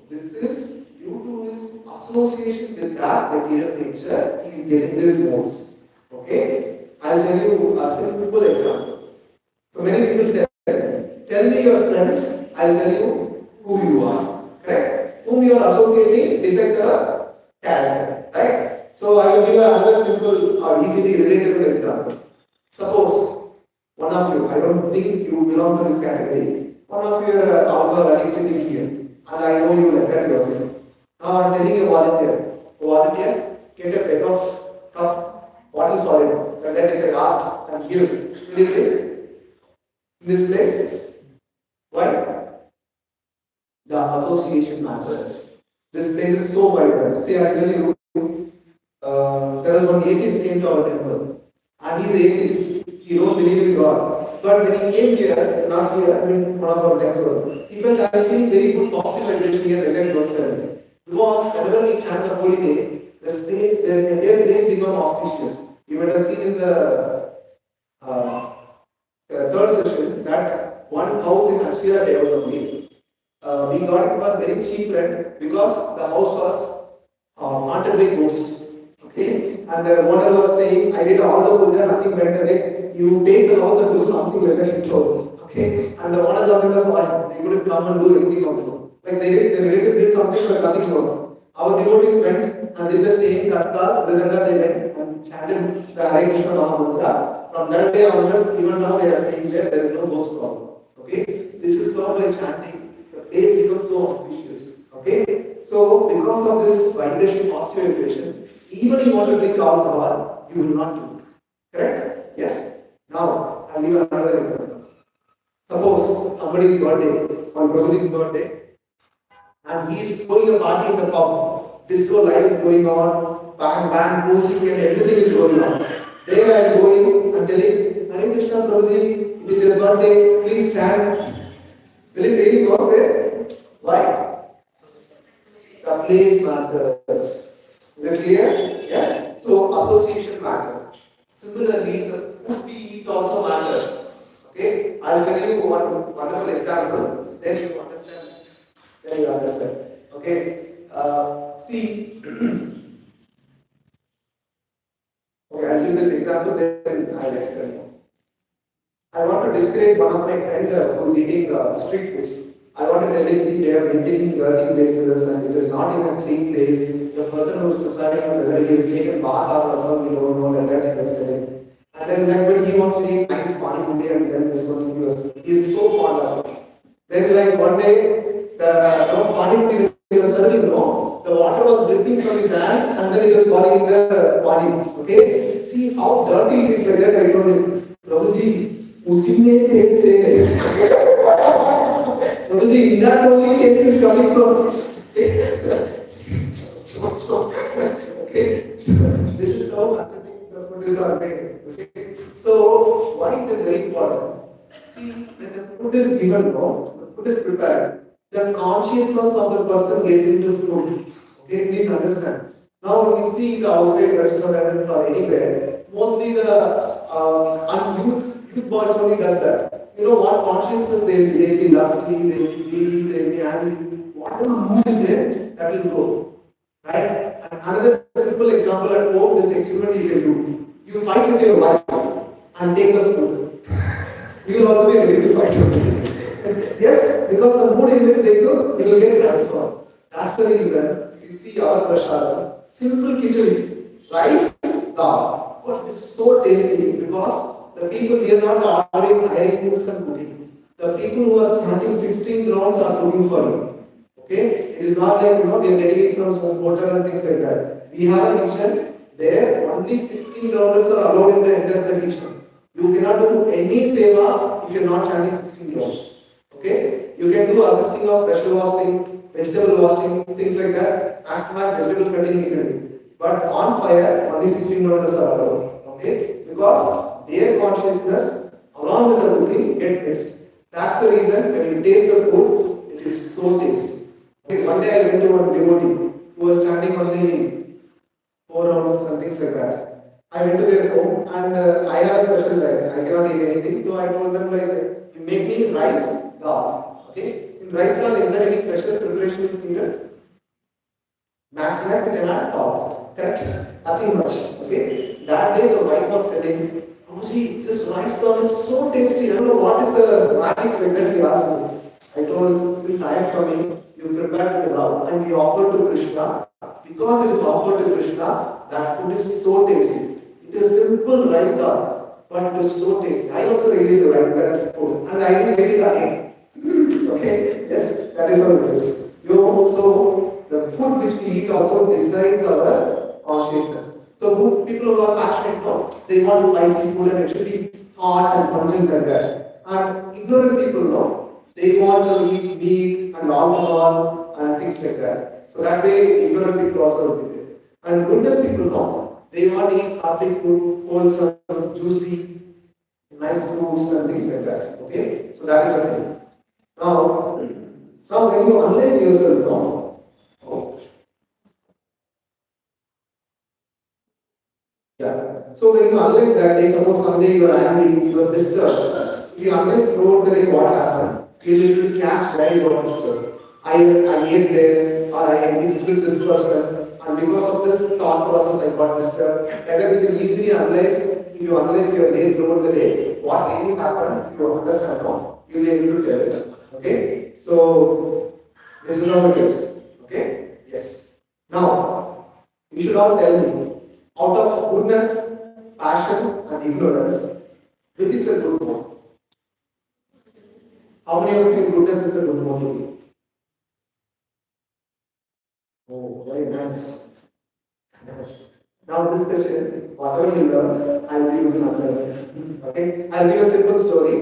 Speaker 1: This is due to his association with that material nature, he is getting these modes. Okay? I'll tell you a simple example. So many people tell me your friends, I'll tell you who you are. Correct? Whom you are associating decides your character. Right? So I will give another simple or easily relatable example. Suppose one of you, I don't think you belong to this category, one of you are outdoor running sitting here, and I know you like that yourself. Now I'm telling a volunteer, get a bag of cup, bottle for him, and then take a glass and give. Will you take in this place? Why? The association matters. This place is so vital. See, I tell you, there was one atheist came to our temple, and he's atheist. He don't believe in God. But when he came here, not here, I mean one of our temple, he felt I feel very good positive vibration here again was telling. Because whenever we chant the holy name, the entire place become auspicious. You might have seen in uh, the third session that one house in Ashpira development, we got it for very cheap rent because the house was haunted by ghosts. Okay, and the owner was saying, I did all the puja, nothing went away. You take the house and do something like that, he told. Okay, and the owner was in the fire. They couldn't come and do anything also. Like the relatives did something, but nothing wrong. Our devotees went and did the same Katka, Vriganda, they went and chanted the Hare Krishna Maha Mantra. From that day onwards, even now they are staying there, there is no ghost problem. Okay, this is not by chanting. The place becomes so auspicious. Okay, so because of this vibration, positive vibration, even you want to drink alcohol, you will not do it. Correct? Yes. Now, I'll give another example. Suppose somebody's birthday, on Prabhuji's birthday, and he is throwing a party in the pub. Disco light is going on, bang, music, and everything is going on. There I am going and telling, Hare Krishna Prabhuji, it is your birthday, please chant. Will it really go there? Why? The place matters. Is it clear? Yes? So association matters. Similarly, the food we eat also matters. Okay? I'll tell you one wonderful example, then you understand. Okay? See, okay, I'll give this example, then I'll explain. I want to discourage one of my friends who's eating street foods. I want to tell him, see, they are maintaining dirty places and it is not in a clean place. The person who's preparing whether he is taking bath or some, we don't know that he was telling. And then like when he wants to eat nice pani puri and then this one he's so fond of it. Then like one day the pani puri he was serving, the water was dripping from his hand and then it was falling in the pani. Okay, see how dirty it is like that. I told him, Prabhuji, usi mein taste hai. Prabhuji, in that only taste is coming from. Okay, this is how authentic the food is made. Okay, so why it is very important? See, when the food is given, the food is prepared, the consciousness of the person gets into food. Okay, please understand. Now, when you see the outside restaurants or anywhere, mostly the youth boys only does that. You know what consciousness they will be lusty, they will be greedy, they will be angry. Whatever mood is there, that will go. Right? And another simple example at home, this experiment you can do. You fight with your wife and take the food. You will also be ready to fight with it. Yes, because the mood in which they go, it will get transformed. That's the reason you see our prasada. Simple khichdi, rice, dal. But it's so tasty because the people here are not ordering hiring cooks and cooking. The people who are chanting 16 rounds are cooking for you. Okay? It is not like, they are getting it from some hotel and things like that. We have a kitchen, there only 16 rounders are allowed in the enter the kitchen. You cannot do any seva if you are not chanting 16 rounds. Okay? You can do assisting of pressure washing, vegetable washing, things like that. Maximum vegetable cutting you can do. But on fire, only 16 rounders are allowed. Okay? Because their consciousness along with the cooking get mixed. That's the reason when you taste the food, it is so tasty. Okay, one day I went to one devotee who was standing on the 4 rounds and things like that. I went to their home and I have a special diet. I cannot eat anything. So I told them like, you make me rice, dal. Okay, in rice dal, is there any special preparation is needed? Max you can add salt. Correct? Nothing much. Okay. That day the wife was telling, Prabhuji, this rice dal is so tasty. I don't know what is the magic trick he asked me. I told, since I am coming, you prepare the dal and we offer to Krishna. Because it is offered to Krishna, that food is so tasty. It is simple rice dal, but it is so tasty. I also really like that food, and I will make it again. Okay, yes, that is what it is. So the food which we eat also decides our consciousness. So people who are passionate, they want spicy food and it should be hot and pungent like that. And ignorant people, they want to eat meat and alcohol and things like that. So that way, ignorant people also will be there. And goodness people, they want to eat sattvic food, wholesome, juicy, nice fruits and things like that. Okay, so that is the thing. Now when you analyze yourself, yeah. So when you analyze that day, suppose someday you are angry, you are disturbed. If you analyze throughout the day what happened, you will catch where you are disturbed. I ate there, or I mixed with this person, and because of this thought process I got disturbed. Whether you can easily analyze, if you analyze your day throughout the day, what really happened, if you understand, you will be able to tell it. Okay? So this is how it is. Okay? Yes. Now, you should all tell me, out of goodness, passion, and ignorance, which is a good mode? How many of you goodness is a good mode to be? Oh, very nice. Now this session, whatever you learn, I will give you another. Okay? I'll give a simple story.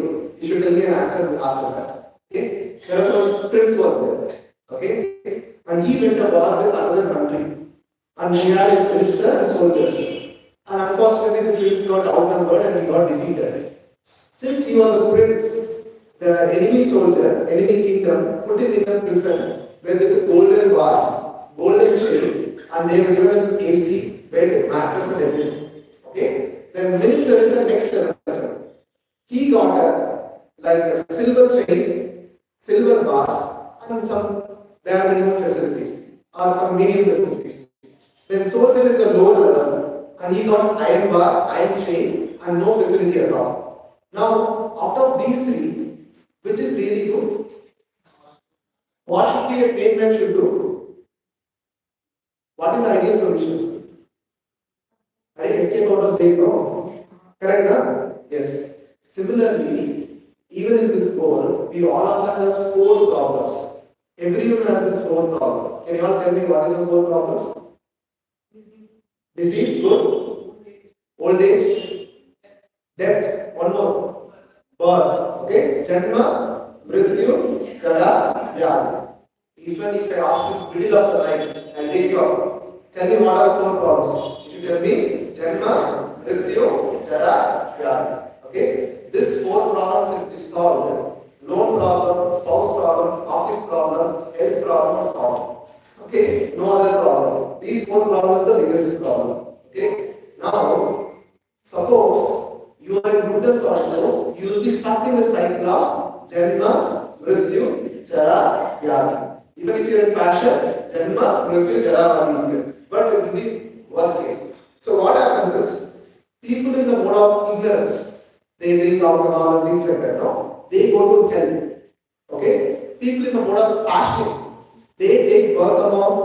Speaker 1: You should tell me an answer after that. Okay? There was a prince was there. Okay? And he went to war with another country. And he had his minister and soldiers. And unfortunately, the prince got outnumbered and he got defeated. Since he was a prince, the enemy soldier, enemy kingdom, put him in a prison with golden bars, golden shield, and they were given an AC, bed, mattress, and everything. Okay? The minister is the next senator. He got like a silver chain, silver bars, and some bare minimum facilities, or some medium facilities. Then soldier is the lower level, and he got iron bar, iron chain, and no facility at all. Now, out of these three, which is really good? What should be a sane man should do? What is the ideal solution? Right? Escape out of jail, no? Correct, na? Yes. Similarly, even in this world, we all of us has four problems. Everyone has this four problem. Can you all tell me what is the four problems? Disease, good. Old age, death, one more. Birth, okay? Janma, Mrityu, Jara, Vyadi. Even if I ask you middle of the night, I'll take you up. Tell me what are the four problems. If you tell me Janma, Mrityu, Jara, Vyadi. Okay? This four problems if we solve, loan problem, spouse problem, office problem, health problem is solved. Okay? No other problem. These four problems are the biggest problem. Okay? Now, suppose you are in goodness also, you will be stuck in the cycle of Janma, Mrityu, Jara, Vyadi. Even if you are in passion, Janma, Mrityu, Jara, Vyadi is there. But it will be worst case. So what happens is, people in the mode of ignorance, they drink alcohol and things like that, no? They go to hell. Okay? People in the mode of passion, they take birth among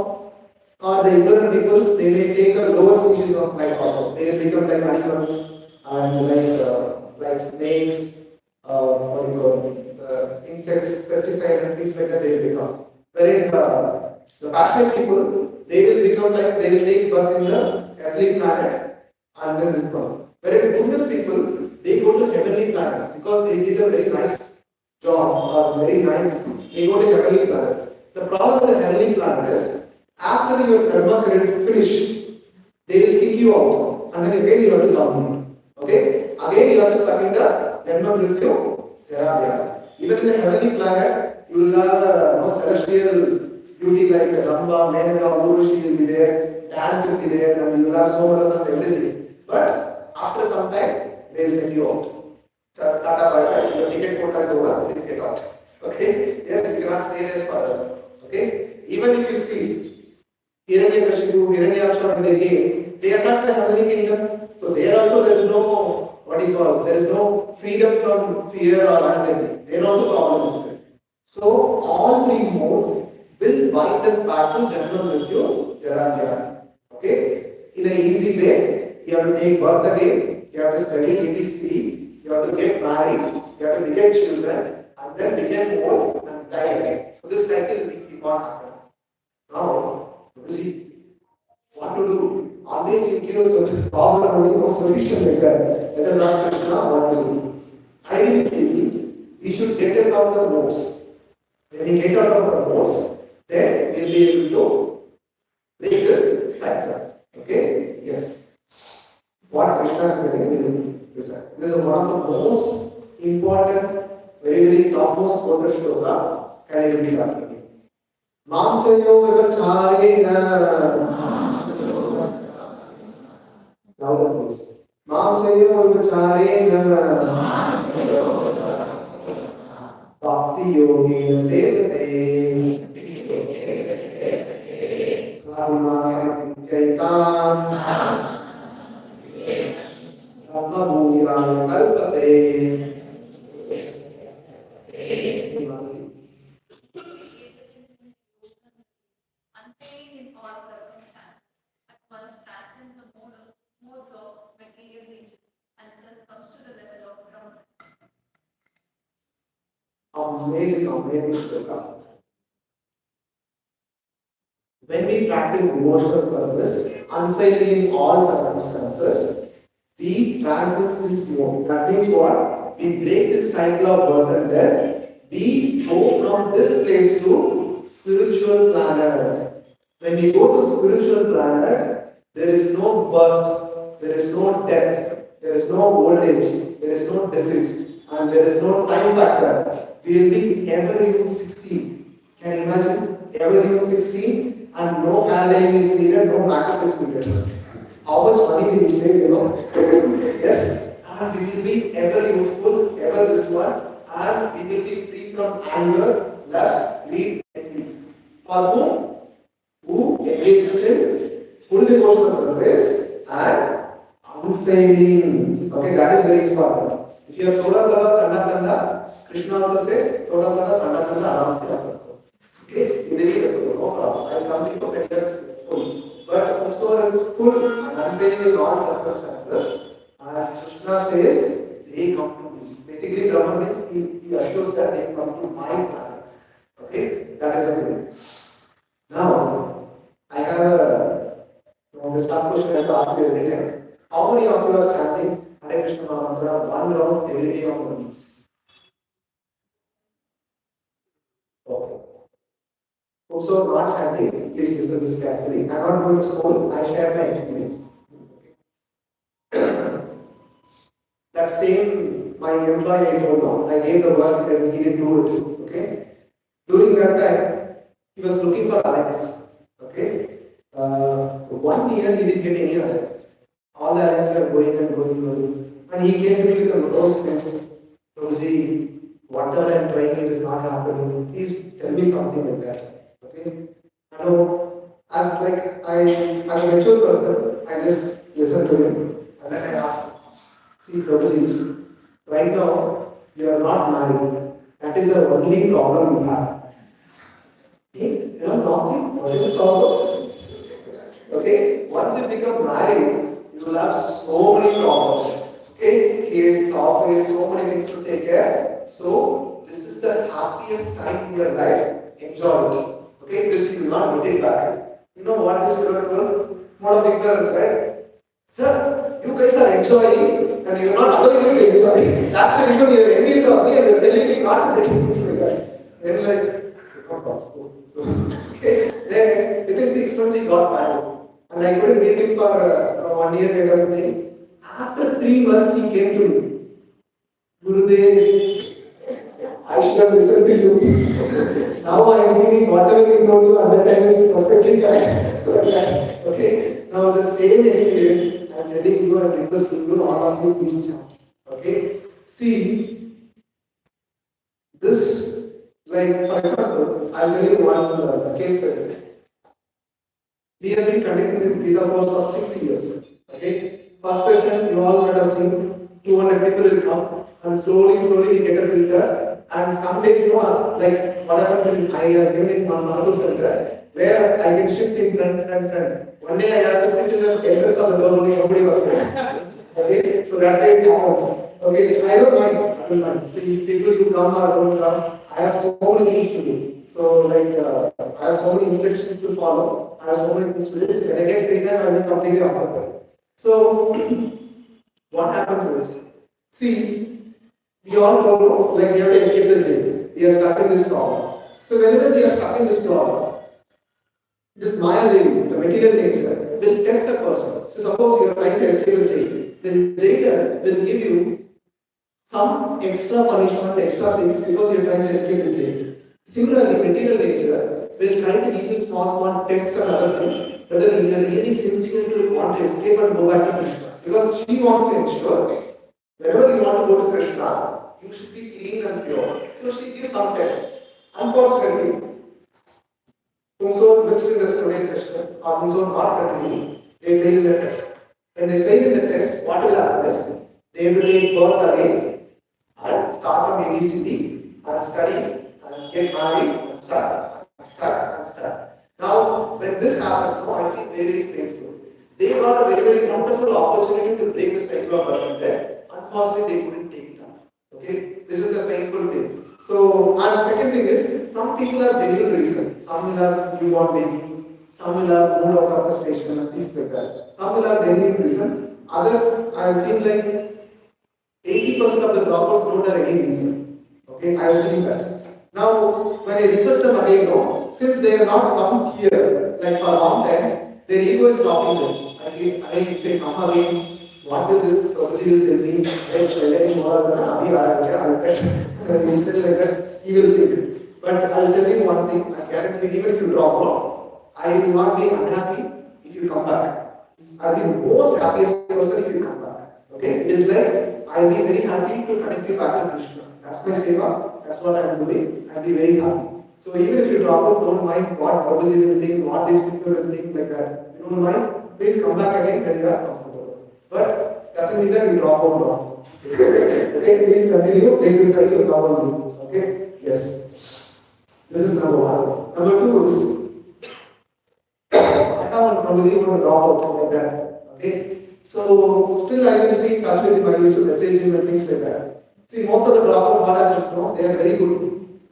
Speaker 1: or the ignorant people, they may take the lower species of life also. They will become like animals and like snakes, what do you call insects, pesticides and things like that they will become. Wherein the passionate people, they will become like, they will take birth in the earthly planet and then this one. Wherein Buddhist people, they go to heavenly planet because they did a very nice job or very nice, they go to heavenly planet. The problem with the heavenly planet is, after your karma credit finish, they will kick you out and then again you have to download. Okay? Again you have to stuck in the Janma Mrityu Jara. Even in the heavenly planet, you will have no celestial beauty like Ramba, Menaka, Urushi will be there, dance will be there, and you will have somaras and everything. But after some time, they will send you out. Tata bye bye, your ticket quota is over, please get out. Okay? Yes, you cannot stay there forever. Okay? Even if you see Hiranyakashipu, Hiranyaksha, when they came, they attacked the heavenly kingdom. So there also there is no, what do you call, there is no freedom from fear or anxiety. There also problem is. So all three modes will bind us back to Janma Mrityu Jara Vyadi. Okay? In an easy way, you have to take birth again, you have to study ABCD, you have to get married, you have to get children, and then become old and die again. So this cycle will keep on happening. Now, Prabhuji, what to do? Always you give us a problem only no solution like that. Let us ask Krishna what to do. I really feel we should get out of the modes. When we get out of the modes, then we'll be able to break this cycle. Okay? Yes. What Krishna is saying will decide. This is one of the most important, very topmost quoted shloka can even be done. Mamchayogachareena. Now that is. Mamchayogachareena. Bhakti yogena sevate. Sarvamana sankaitas. Brahma bhujana kalpate.
Speaker 3: Unfailing in all circumstances, at once transcends the modes of material nature and thus comes to the level of Brahman.
Speaker 1: Amazing shloka. When we practice devotional service, unfailing in all circumstances, we transcend this mode. That means what? We break this cycle of birth and death. We go from this place to spiritual planet. When we go to spiritual planet, there is no birth, there is no death, there is no old age, there is no disease, and there is no time factor. We will be ever even 16. Can you imagine? Ever even 16, and no paradigm is needed, no backup is needed. How much money will we save, you know? Yes, and we will be ever youthful, ever this one, and we will be free from anger, lust, greed, envy. For whom? Who engages in full devotional service and unfailing. Okay, that is very important. If you have Toda Kala Kanda Kanda, Krishna also says Toda Kala Kanda Kanda Aram Se. Okay, in the no problem. I will come to you when you are full. but Kumsor is full and unfailing in all circumstances. And Krishna says, they come to me. Basically, Brahma means he assures that they come to my planet. Okay, that is the thing. Now, I have this tough question I have to ask you every time. How many of you are chanting Hare Krishna Mantra one round every day on the weeks? Okay. Also, not chanting, please listen to this carefully. I am not going to school, I share my experience. That same, my employee I told him, I gave the work and he didn't do it. Okay? During that time, he was looking for alliance. Okay? 1 year he didn't get any alliance. All the alliances were going and going and going. And he came to me with a rose fence. Prabhuji, whatever I am trying, it is not happening. Please tell me something like that. Okay? As like as a mature person, I just listened to him and then I asked, see Prabhuji, right now you are not married. That is the only problem you have. Hey, you are not, what is the problem? Okay, once you become married, you will have so many problems. Okay, kids, office, so many things to take care. So this is the happiest time in your life. Enjoy it. Okay, this you will not get it back. You know what is your more of ignorance, right? Sir, you guys are enjoying and you are not allowing me to enjoy. That's the reason you are envious of me and you are telling me not to enjoy that. Then like, okay, then within 6 months he got married. And I couldn't meet him for 1 year later. After 3 months he came to me. Gurudev, I should have listened to you. Now I am feeling whatever you told you at that time is perfectly correct. Okay. Now the same experience I am telling you and requesting you, all of you please chant. Okay. See this, like for example, I will tell you one case study. We have been conducting this Gita course for 6 years. Okay. First session, you all might have seen 200 people will come, and slowly we get a filter. And some days, like what happens in I have given in Manapur Center, where I can shift in front. One day I have to sit in the entrance of the door, only nobody was there. Okay, so that way it happens. Okay, I don't mind. See, if people you come or don't come, I have so many things to do. So like I have so many instructions to follow. I have so many things to do. So when I get free time, I will completely occupied. So what happens is, see, we all know, like we have to escape the jail. We are stuck in this problem. So whenever we are stuck in this problem, this Maya Devi, the material nature, will test the person. So suppose you are trying to escape a jail, the jailer will give you some extra punishment, extra things because you are trying to escape the jail. Similarly, material nature will try to give you small tests and other things, whether you are really sincerely want to escape and go back to Krishna. Because she wants to ensure whenever you want to go to Krishna, you should be clean and pure. So she gives some tests. Unfortunately, Kumso missed in the today's session, or Kumso not continuing, they fail in the test. When they fail in the test, what will happen is they have to take birth again and start from ABCD and study and get married and start. Now, when this happens, I feel very painful. They got a very wonderful opportunity to break the cycle of birth and death. Unfortunately, they couldn't take it up. Okay, this is the painful thing. So, and second thing is, some people have genuine reason. Some will have newborn baby, some will have moved out of the station and things like that. Some will have genuine reason. Others, I have seen like 80% of the dropouts don't have any reason. Okay, I have seen that. Now, when I request them again, since they have not come here, like for a long time, their ego is stopping them. If they come again, what will this Prabhuji will tell me? He will think. But I'll tell you one thing, I guarantee even if you drop out, I will not be unhappy if you come back. I'll be most happiest person if you come back. Okay? It is like I'll be very happy to connect you back to Krishna. That's my seva, that's what I'm doing. I'll be very happy. So even if you drop out, don't mind what Prabhuji will think, what these people will think like that. You don't mind, please come back again when you are comfortable. But doesn't mean that you drop out now. Okay, please continue, take this cycle normally. Okay? Yes. This is number one. Number two is I come and Prabhuji will drop out like that. Okay. So still I will be in touch with him. I used to message him and things like that. See, most of the dropout what happens now, they are very good.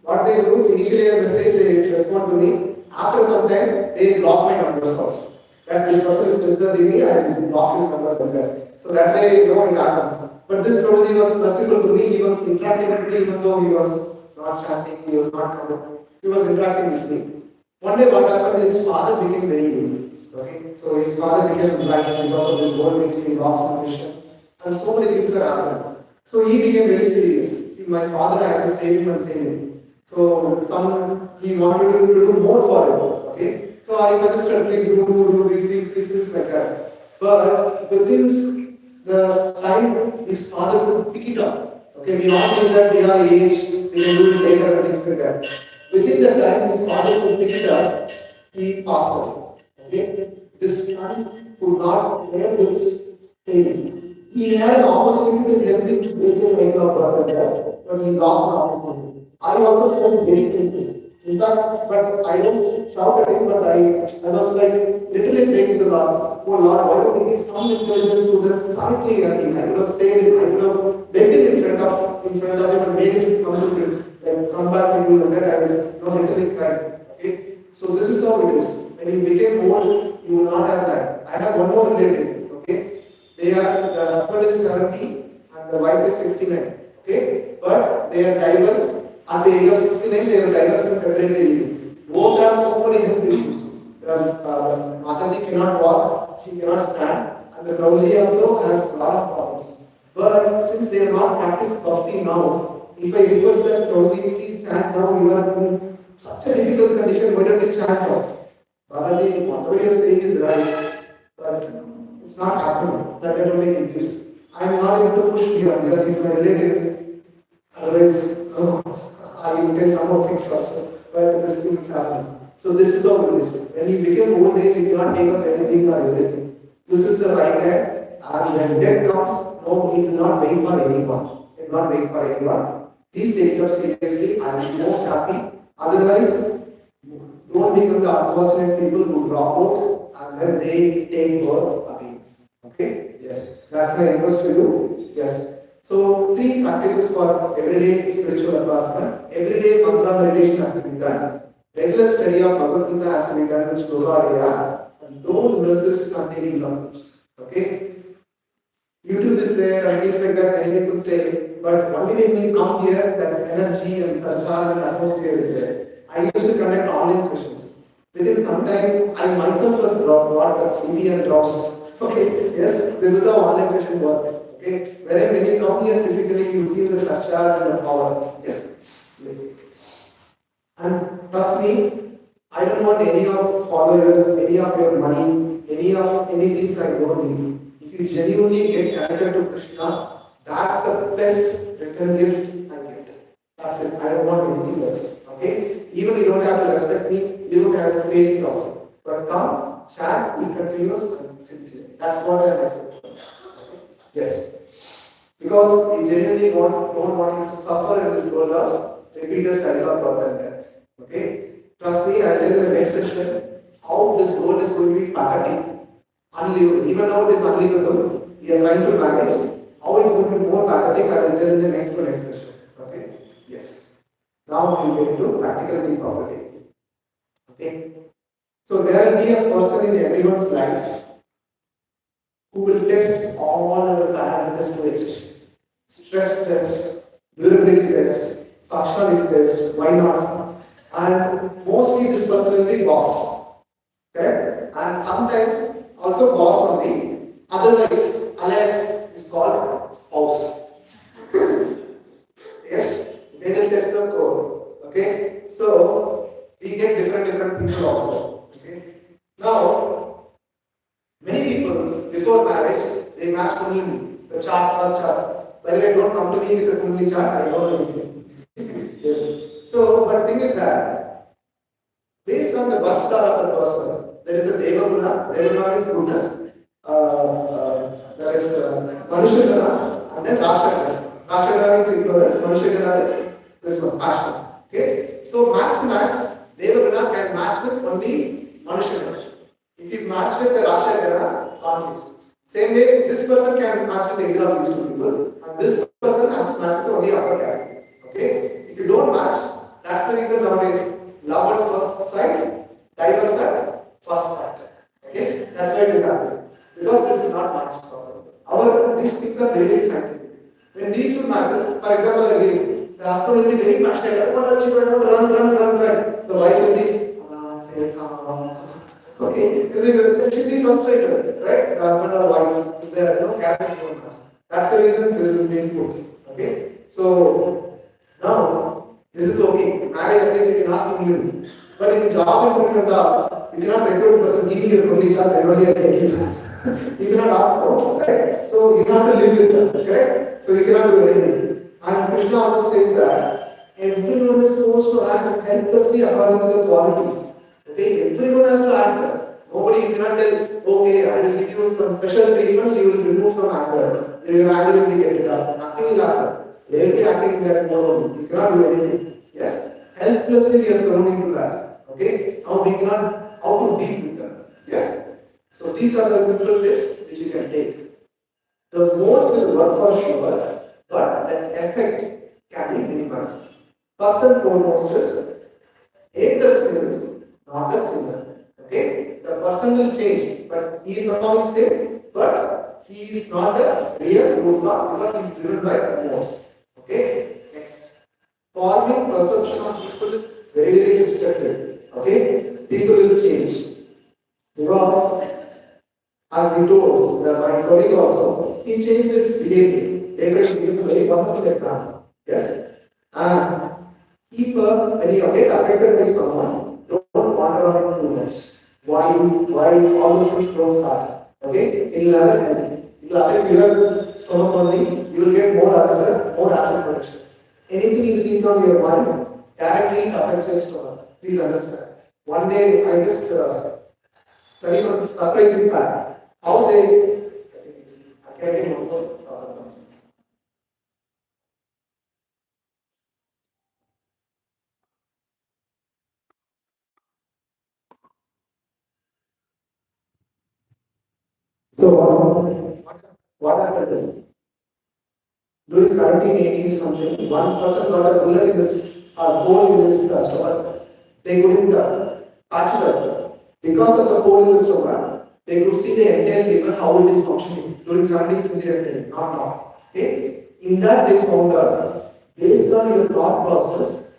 Speaker 1: What they do is initially I message, they respond to me. After some time, they block my numbers also. That this person is disturbing me, I will block his number like that. So that way, you know, it happens. But this Prabhuji was merciful to me. He was interacting with me even though he was not chanting, he was not coming. He was interacting with me. One day what happened, his father became very ill. Okay, so his father became blind because of his old age, he lost his vision. And so many things were happening. So he became very serious. See, my father, I had to save him and save him. So he wanted to do more for him. Okay, so I suggested, please do this like that. But within the time, his father could pick it up. Okay, we all know that they are age, they can do it later and things like that. Within the time, his father could pick it up, he passed away. Okay, this son could not bear this pain. He had an opportunity to help him to make his cycle of birth and death, but he lost an opportunity. I also felt very guilty. In fact, but I don't shout at him, but I was like literally praying to the Lord, oh Lord, why don't you give some intelligence to them slightly early? I could have saved him, I could have begged him in front of him and made him come to come back and do that. I was not literally crying. Okay? So this is how it is. When you became old, you will not have time. I have one more relative. Okay? The husband is 70 and the wife is 69. Okay? But they are diverse. At the age of 69, they are diverse and separately living. Both have so many health issues. Mataji cannot walk, she cannot stand, and the Prabhuji also has a lot of problems. But since they are not practiced bhakti now, if I request that Prabhuji, please stand now, you are in such a difficult condition, why don't you chant now? Balaji, whatever you are saying is right, but it's not happening. That I don't make it gives. I am not able to push here because he's my relative. Otherwise, I will get some more things also. But this thing is happening. So this is how it is. When you become old age, you cannot take up anything or everything. This is the right time. And when death comes, no, it will not wait for anyone. It will not wait for anyone. Please take it up seriously. I am most happy. Otherwise, don't become the unfortunate people who drop out and then they take birth again. Okay? Yes. That's my request to you. Yes. So, 3 practices for everyday spiritual advancement. Everyday mantra meditation has to be done. Regular study of Bhagavad Gita has to be done with Shloka. And don't miss this on daily groups. Okay? YouTube is there and things like that, many people say, but only when you come here, that energy and surcharge and atmosphere is there. I used to conduct online sessions. Within some time, I myself was got sleepy and drowsy. Okay, yes, this is how online session works. Okay, whereas when you come here physically, you feel the surcharge and the power. Yes, yes. And trust me, I don't want any of followers, any of your money, any things I don't need. If you genuinely get connected to Krishna, that's the best return gift I get. That's it. I don't want anything else. Okay? Even you don't have to respect me, you don't have to face it also. But come, chat, be continuous and sincere. That's what I am expecting. Yes. Because we genuinely don't want you to suffer in this world of repeated cycle of birth and death. Okay? Trust me, I'll tell you in the next session how this world is going to be pathetic. Unlivable. Even though it is unlivable, we are trying to manage. How it's going to be more pathetic, I will tell in the next session. Okay? Yes. Now we will get into practical tip of the day. Okay? So there will be a person in everyone's life who will test all our parameters to exist. Stress test, durability test, functionality test, why not? And mostly this person will be boss. Correct? And sometimes also boss on the otherwise, alias is called spouse. Yes, they will test the code. Okay? So we get different people also. Okay? Now, many people before marriage they match Kundalini, the chart. By the way, don't come to me with a Kundalini chart, I don't know anything. Yes. So, but thing is that based on the birth star of the person, there is a Devaguna. Devaguna means goodness. There is Manushagana and then Rashagana. Rashagana means ignorance. Manushagana is this one, passion. Okay? So max to max, Devaguna can match with only Manushagana. If If you match with the Rasha Gana, conflicts. Same way, this person can match with either of these two people, and this person has to match with only upper category. Okay? If you don't match, that's the reason nowadays love at first sight, divorce at first sight. Okay? That's why it is happening. Because this is not matched properly. However, these things are very, very scientific. When these two matches, for example, again, the husband will be very passionate, I want to achieve, I want to run. The wife will be, say, calm. Okay, it should be frustrated, right? The husband or wife, if they are carrying so much. That's the reason this is being put. Okay, so now this is okay. Marriage at least you can ask from you, but in job and your job, you cannot recruit a person. Give me your only child, I only take you. You cannot ask for, right? So you have to live with them, correct? So you cannot do anything. And Krishna also says that everyone is supposed to act helplessly according to their qualities. Okay, everyone has to act. Nobody, you cannot tell, okay, I will give you some special treatment, you will remove from anger. Your anger will be get up. Nothing will happen. They will be acting in that mode. You cannot do anything. Yes? Helplessly we are thrown into that. Okay? Now we cannot, how to deal with them. Yes? So these are the simple tips which you can take. The modes will work for sure, but the effect can be minimized. First and foremost is hate the sin, not the sinner. Okay? The person will change, but he is performing sin, but he is not a real root cause because he is driven by remorse. Okay? Next. Forming perception of people is very, very destructive. Okay? People will change. Because, as we told, my colleague also, he changed his behavior. Later, he gives a very wonderful example. Yes? And people, when you get affected by someone, don't wander around too much. Why all those things don't start? Okay? It will never help you. It will affect your stomach only. You will get more acid production. Anything you think on your mind directly affects your stomach. Please understand. One day I just studied on surprising fact. How they I can't get more problems. So what happened is during 1780 something, one person got a bullet in this hole in his stomach. They couldn't patch it up. Because of the hole in the stomach, they could see the entire liver how it is functioning during 17th century, not now. Okay? In that they found out, based on your thought process,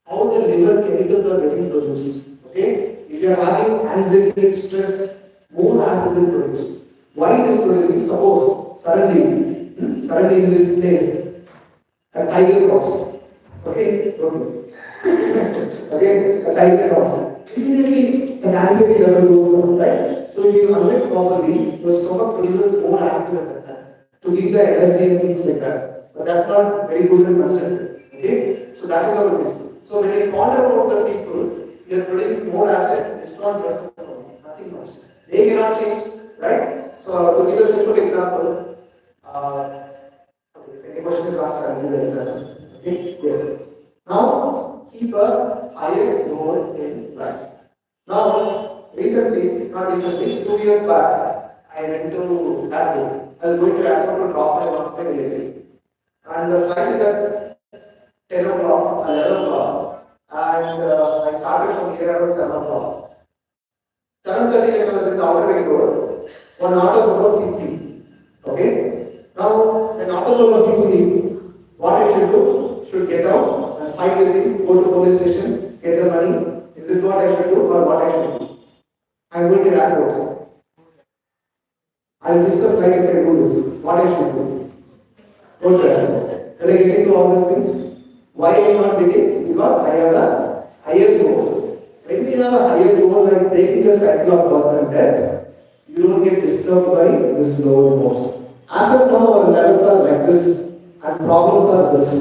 Speaker 1: how the liver chemicals are getting produced. Okay? If you are having anxiety, stress, more acid will produce. Why it is producing? Suppose suddenly in this place, a tiger cross. Okay? Okay? A tiger cross. Immediately an anxiety level goes up, right? So if you unless properly, your stomach produces more acid at that time to give the energy and things like that. But that's not very good and constructive. Okay? So that is how it is. So when you ponder about the people, you are producing more acid, it's not just nothing much. They cannot change, right? So to give a simple example, okay, if any question is asked, I'll give the example. Okay? Yes. Now keep a higher goal in life. Now, not recently, 2 years back, I went to that boat. I was going to airport to drop my one relative. And the flight is at 10 o'clock, 11 o'clock. And I started from here around 7 o'clock. 7:30 when I was in the outer ring road, one auto load hit me. Okay? Now, when auto load hits me, what I should do? Should get out and fight with him, go to police station, get the money. Is it what I should do or what I should do? I'm going to airport. I will miss the flight if I do this. What I should do? Go to airport. Can I get into all these things? Why I am not getting? Because I have a higher goal. When we have a higher goal like breaking the cycle of birth and death, you don't get disturbed by this lower force. As of now, our levels are like this and problems are this.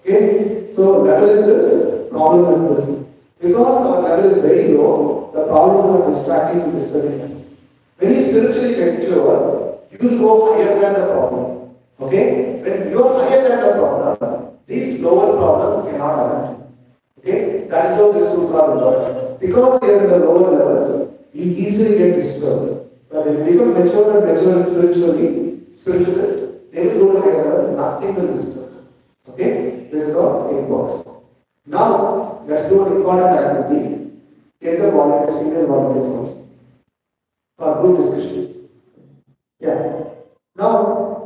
Speaker 1: Okay? So level is this, problem is this. Because our level is very low, the problems are distracting and disturbing us. When you spiritually mature, you will go higher than the problem. Okay? When you are higher than the problem, these lower problems cannot happen. Okay? That is how this sutra will work. Because they are in the lower levels, we easily get disturbed. But when we become mature and spiritualist, they will go to higher level, nothing will disturb. Okay? This is how it works. Now, let's do an important activity. Get the volunteers, female volunteers also, for group discussion. Yeah. Now,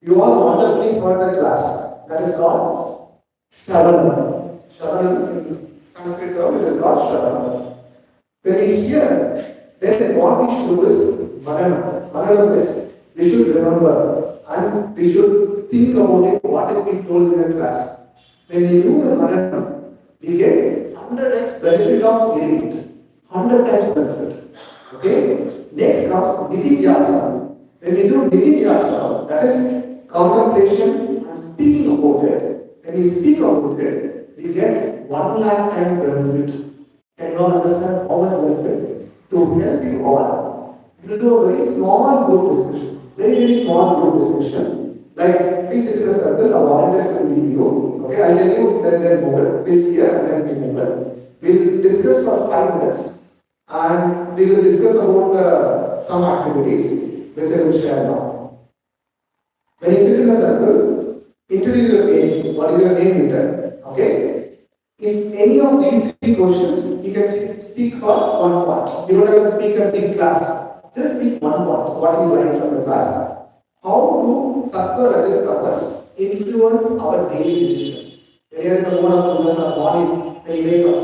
Speaker 1: you all wonderfully heard the class. That is called Shravan. Shravan in Sanskrit term, it is called Shravan. When we hear, then what we should do is Manana. Manana is we should remember and we should think about it, what is being told in the class. When we do the Manana, we get 100x benefit of hearing it. 100 times benefit. Okay? Next comes Nididhyasana. When we do Nididhyasana, that is contemplation and speaking about it. When we speak about it, we get 1 lakh times benefit. Can you all understand how much benefit? To help you all, we will do a very small group discussion. Very small group discussion. Like, please sit in a circle, a volunteers will lead you. Okay, I'll tell you then move. Please hear and then remember. We'll discuss for 5 minutes and we will discuss about some activities which I will share now. When you sit in a circle, introduce your name. What is your name, Peter? Okay? If any of these 3 questions, you can speak for 1 point. You don't have to speak a big class. Just speak 1 point. What you like from the class. How do Sattva Rajas Tapas influence our daily decisions? When you are in the mode of goodness or morning, when you wake up,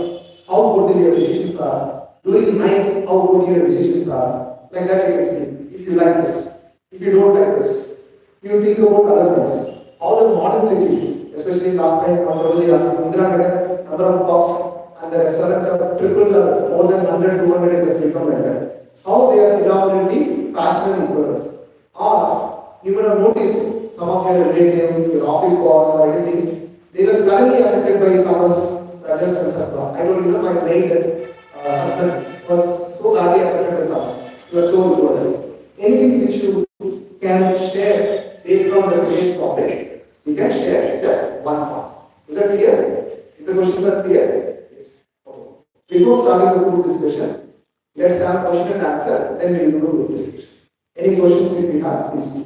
Speaker 1: how good your decisions are. During night, how good your decisions are. Like that you can speak. If you like this. If you don't like this. You think about other things. All the modern cities, especially last time, Prabhuji asked Indiranagar, number of pubs and the restaurants have tripled more than 100, 200, it has become like that. How they are predominantly fashion and influence. Or you would have noticed some of your relatives, your office boss or anything, they were suddenly affected by Thomas Rajas and Sattva. I don't know, my maid husband was so badly affected by Thomas. He was so important. Anything which you can share based on the today's topic, we can share just 1 point. Is that clear? Is the questions are clear? Yes. Okay. Before starting the group discussion, let's have question and answer, then we will do group discussion. Any questions if we have, please.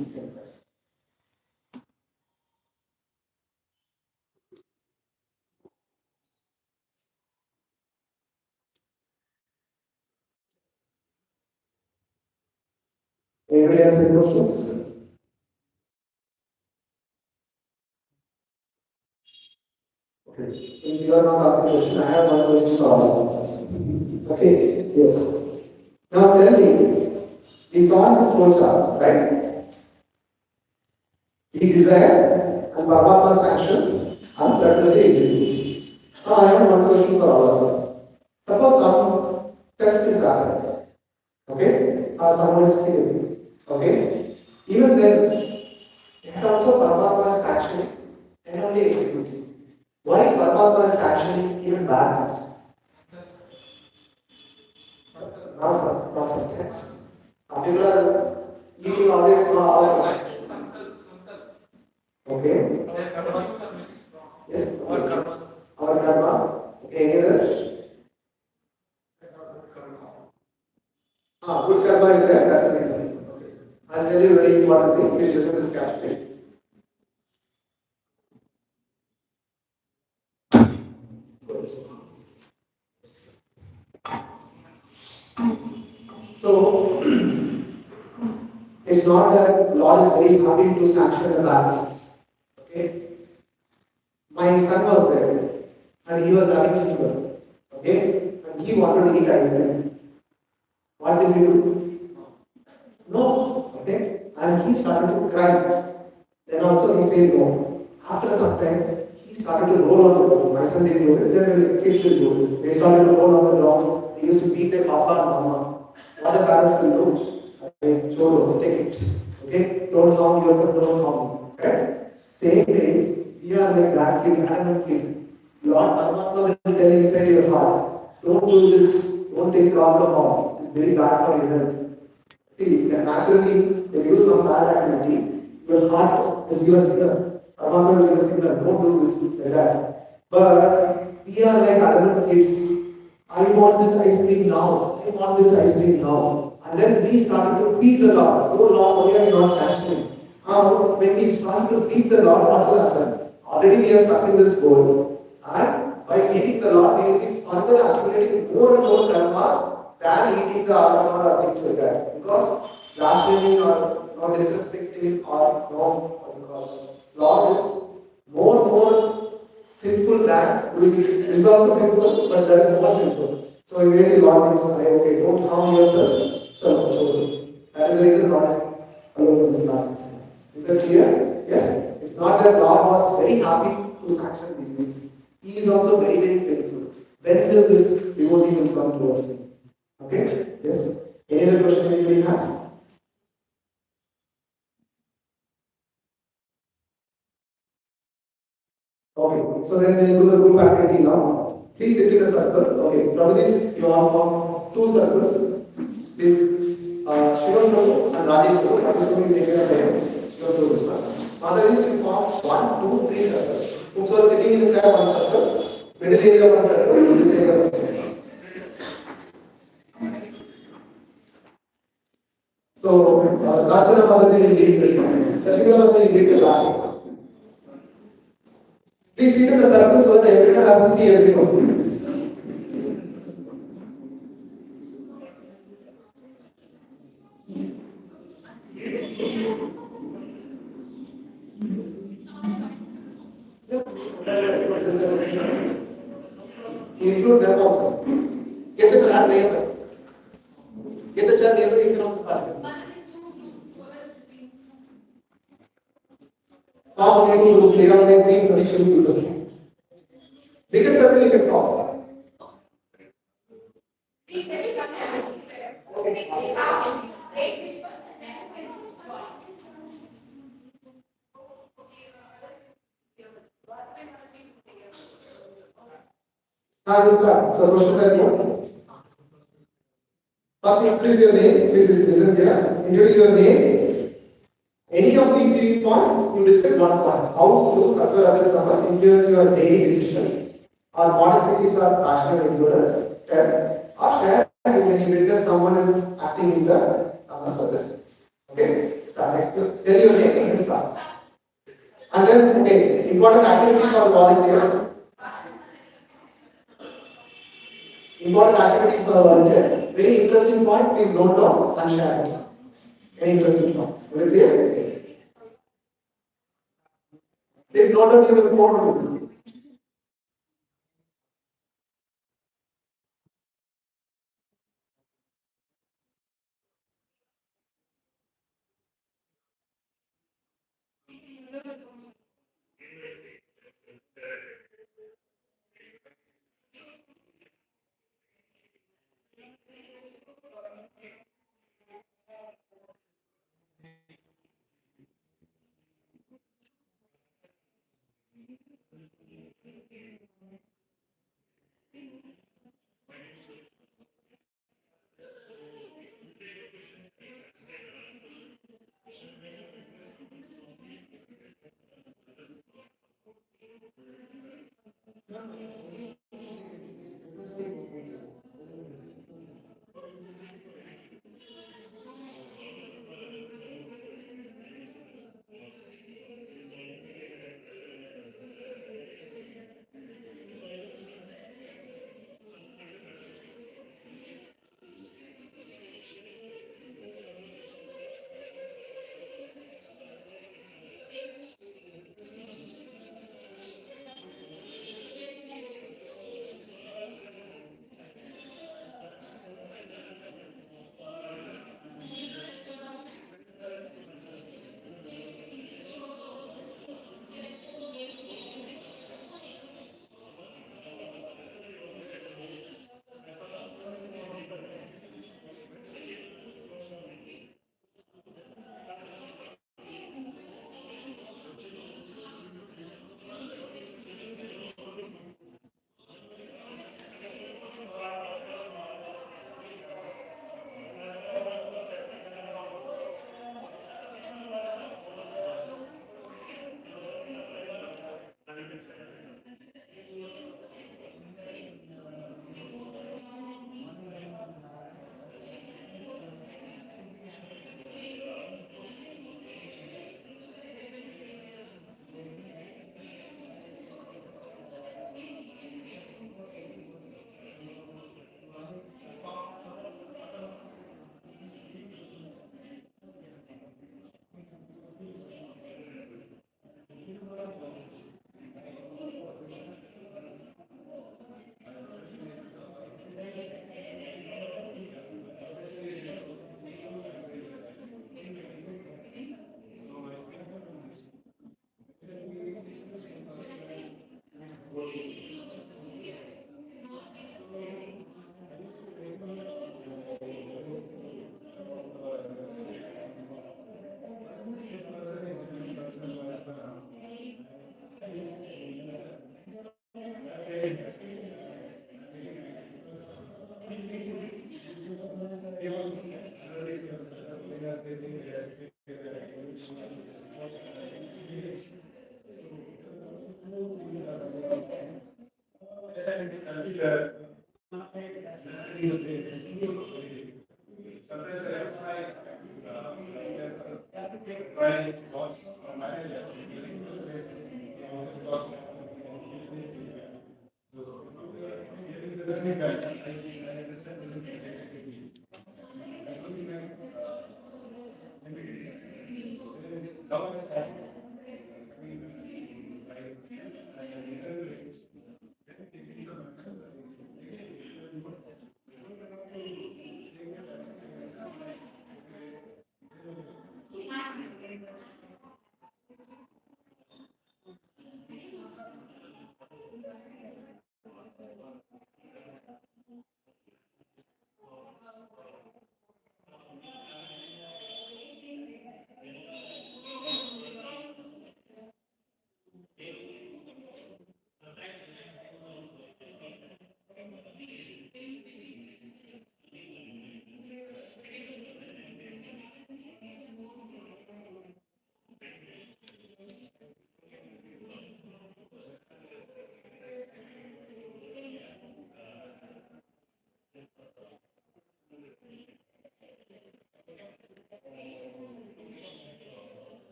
Speaker 1: Anybody has any questions? Okay. Since you are not asking question, I have one question for all. Okay. Yes. Now tell me, we saw this flow chart, right? We desire and Baba sanctions and practically executes. Now I have one question for all of you. Suppose some theft is happening, okay? Or someone is killing, okay? Even then, it also Paramatma is sanctioning and only executing. Why Paramatma is sanctioning even bad things? Not sometimes. Some people are eating always okay. Yes. Our karma. Okay. Here. Good karma is there. That's an example. Okay. I'll tell you a very important thing. Please listen to this carefully. So it's not that Lord is very happy to sanction the bad things. Okay. My son was there and he was having fever. Okay? And he wanted to eat ice cream. What did we do? No. Okay? And he started to cry. Then also he said no. After some time, he started to roll on the ground. My son didn't do it. Generally, kids will do it. They started to roll on the ground. They used to beat their papa and mama. What the parents will do? I told them, take it. Okay? Don't harm yourself, don't harm me. Right? Same way, we are like that kid, adamant kid. Lord Paramatma will tell inside your heart, don't do this, don't take alcohol. It's very bad for your health. See, naturally, when you do some bad activity, your heart will give a signal. Paramatma will give a signal, don't do this, like that. But we are like adamant kids. I want this ice cream now. I want this ice cream now. And then we started to feed the Lord. Oh Lord, why are you not sanctioning? When we started to feed the Lord, what will happen? Already we are stuck in this goal. And by feeding the Lord, we will be further accumulating more and more karma than eating the aroma or things like that. Because blaspheming or disrespecting or what you call it, Lord is more sinful than doing it. This is also sinful, but that is more sinful. So immediately Lord thinks, okay, don't harm yourself, so that is the reason Lord is allowing this language. Is that clear? Yes? It's not that Lord was very happy to sanction these things. He is also very painful. When will this devotee will come towards him? Okay? Yes? Any other question anybody has? Okay, so then we'll do the group activity now. Please sit in a circle. Okay, Prabhuji, you are from two circles. Please, Shivam Prabhu and Rajesh Prabhu. Rajesh Prabhu, you take care of them. Shivam Prabhu is one. Mother is in form 1, 2, 3 circles. Whom are sitting in the chair, one circle. Middle area, one circle. This area, one circle. So, Rajana Mother will lead this one. Shashikala Mother will lead the last one. Please sit in the circle so that everyone has to see everyone. Include them also. Get the chair near. Get the chair near, you can also participate. Form only two groups, they are like three connection people. Bigger circle you can form. Now we start. So questions are what? First introduce your name. Please listen here. Introduce your name. Any of these 3 points, you discuss one point. How do Sattva Rajas Tamas influence your daily decisions? Or modern cities are passionate ignorance? Or share when you witness someone is acting in the Tamas Rajas. Okay? Start next. Tell your name and then start. And then, okay, important activity for volunteer. Important activities for volunteer. Very interesting point, please note down and share it. Very interesting point. Very clear? Yes. Please note down your report.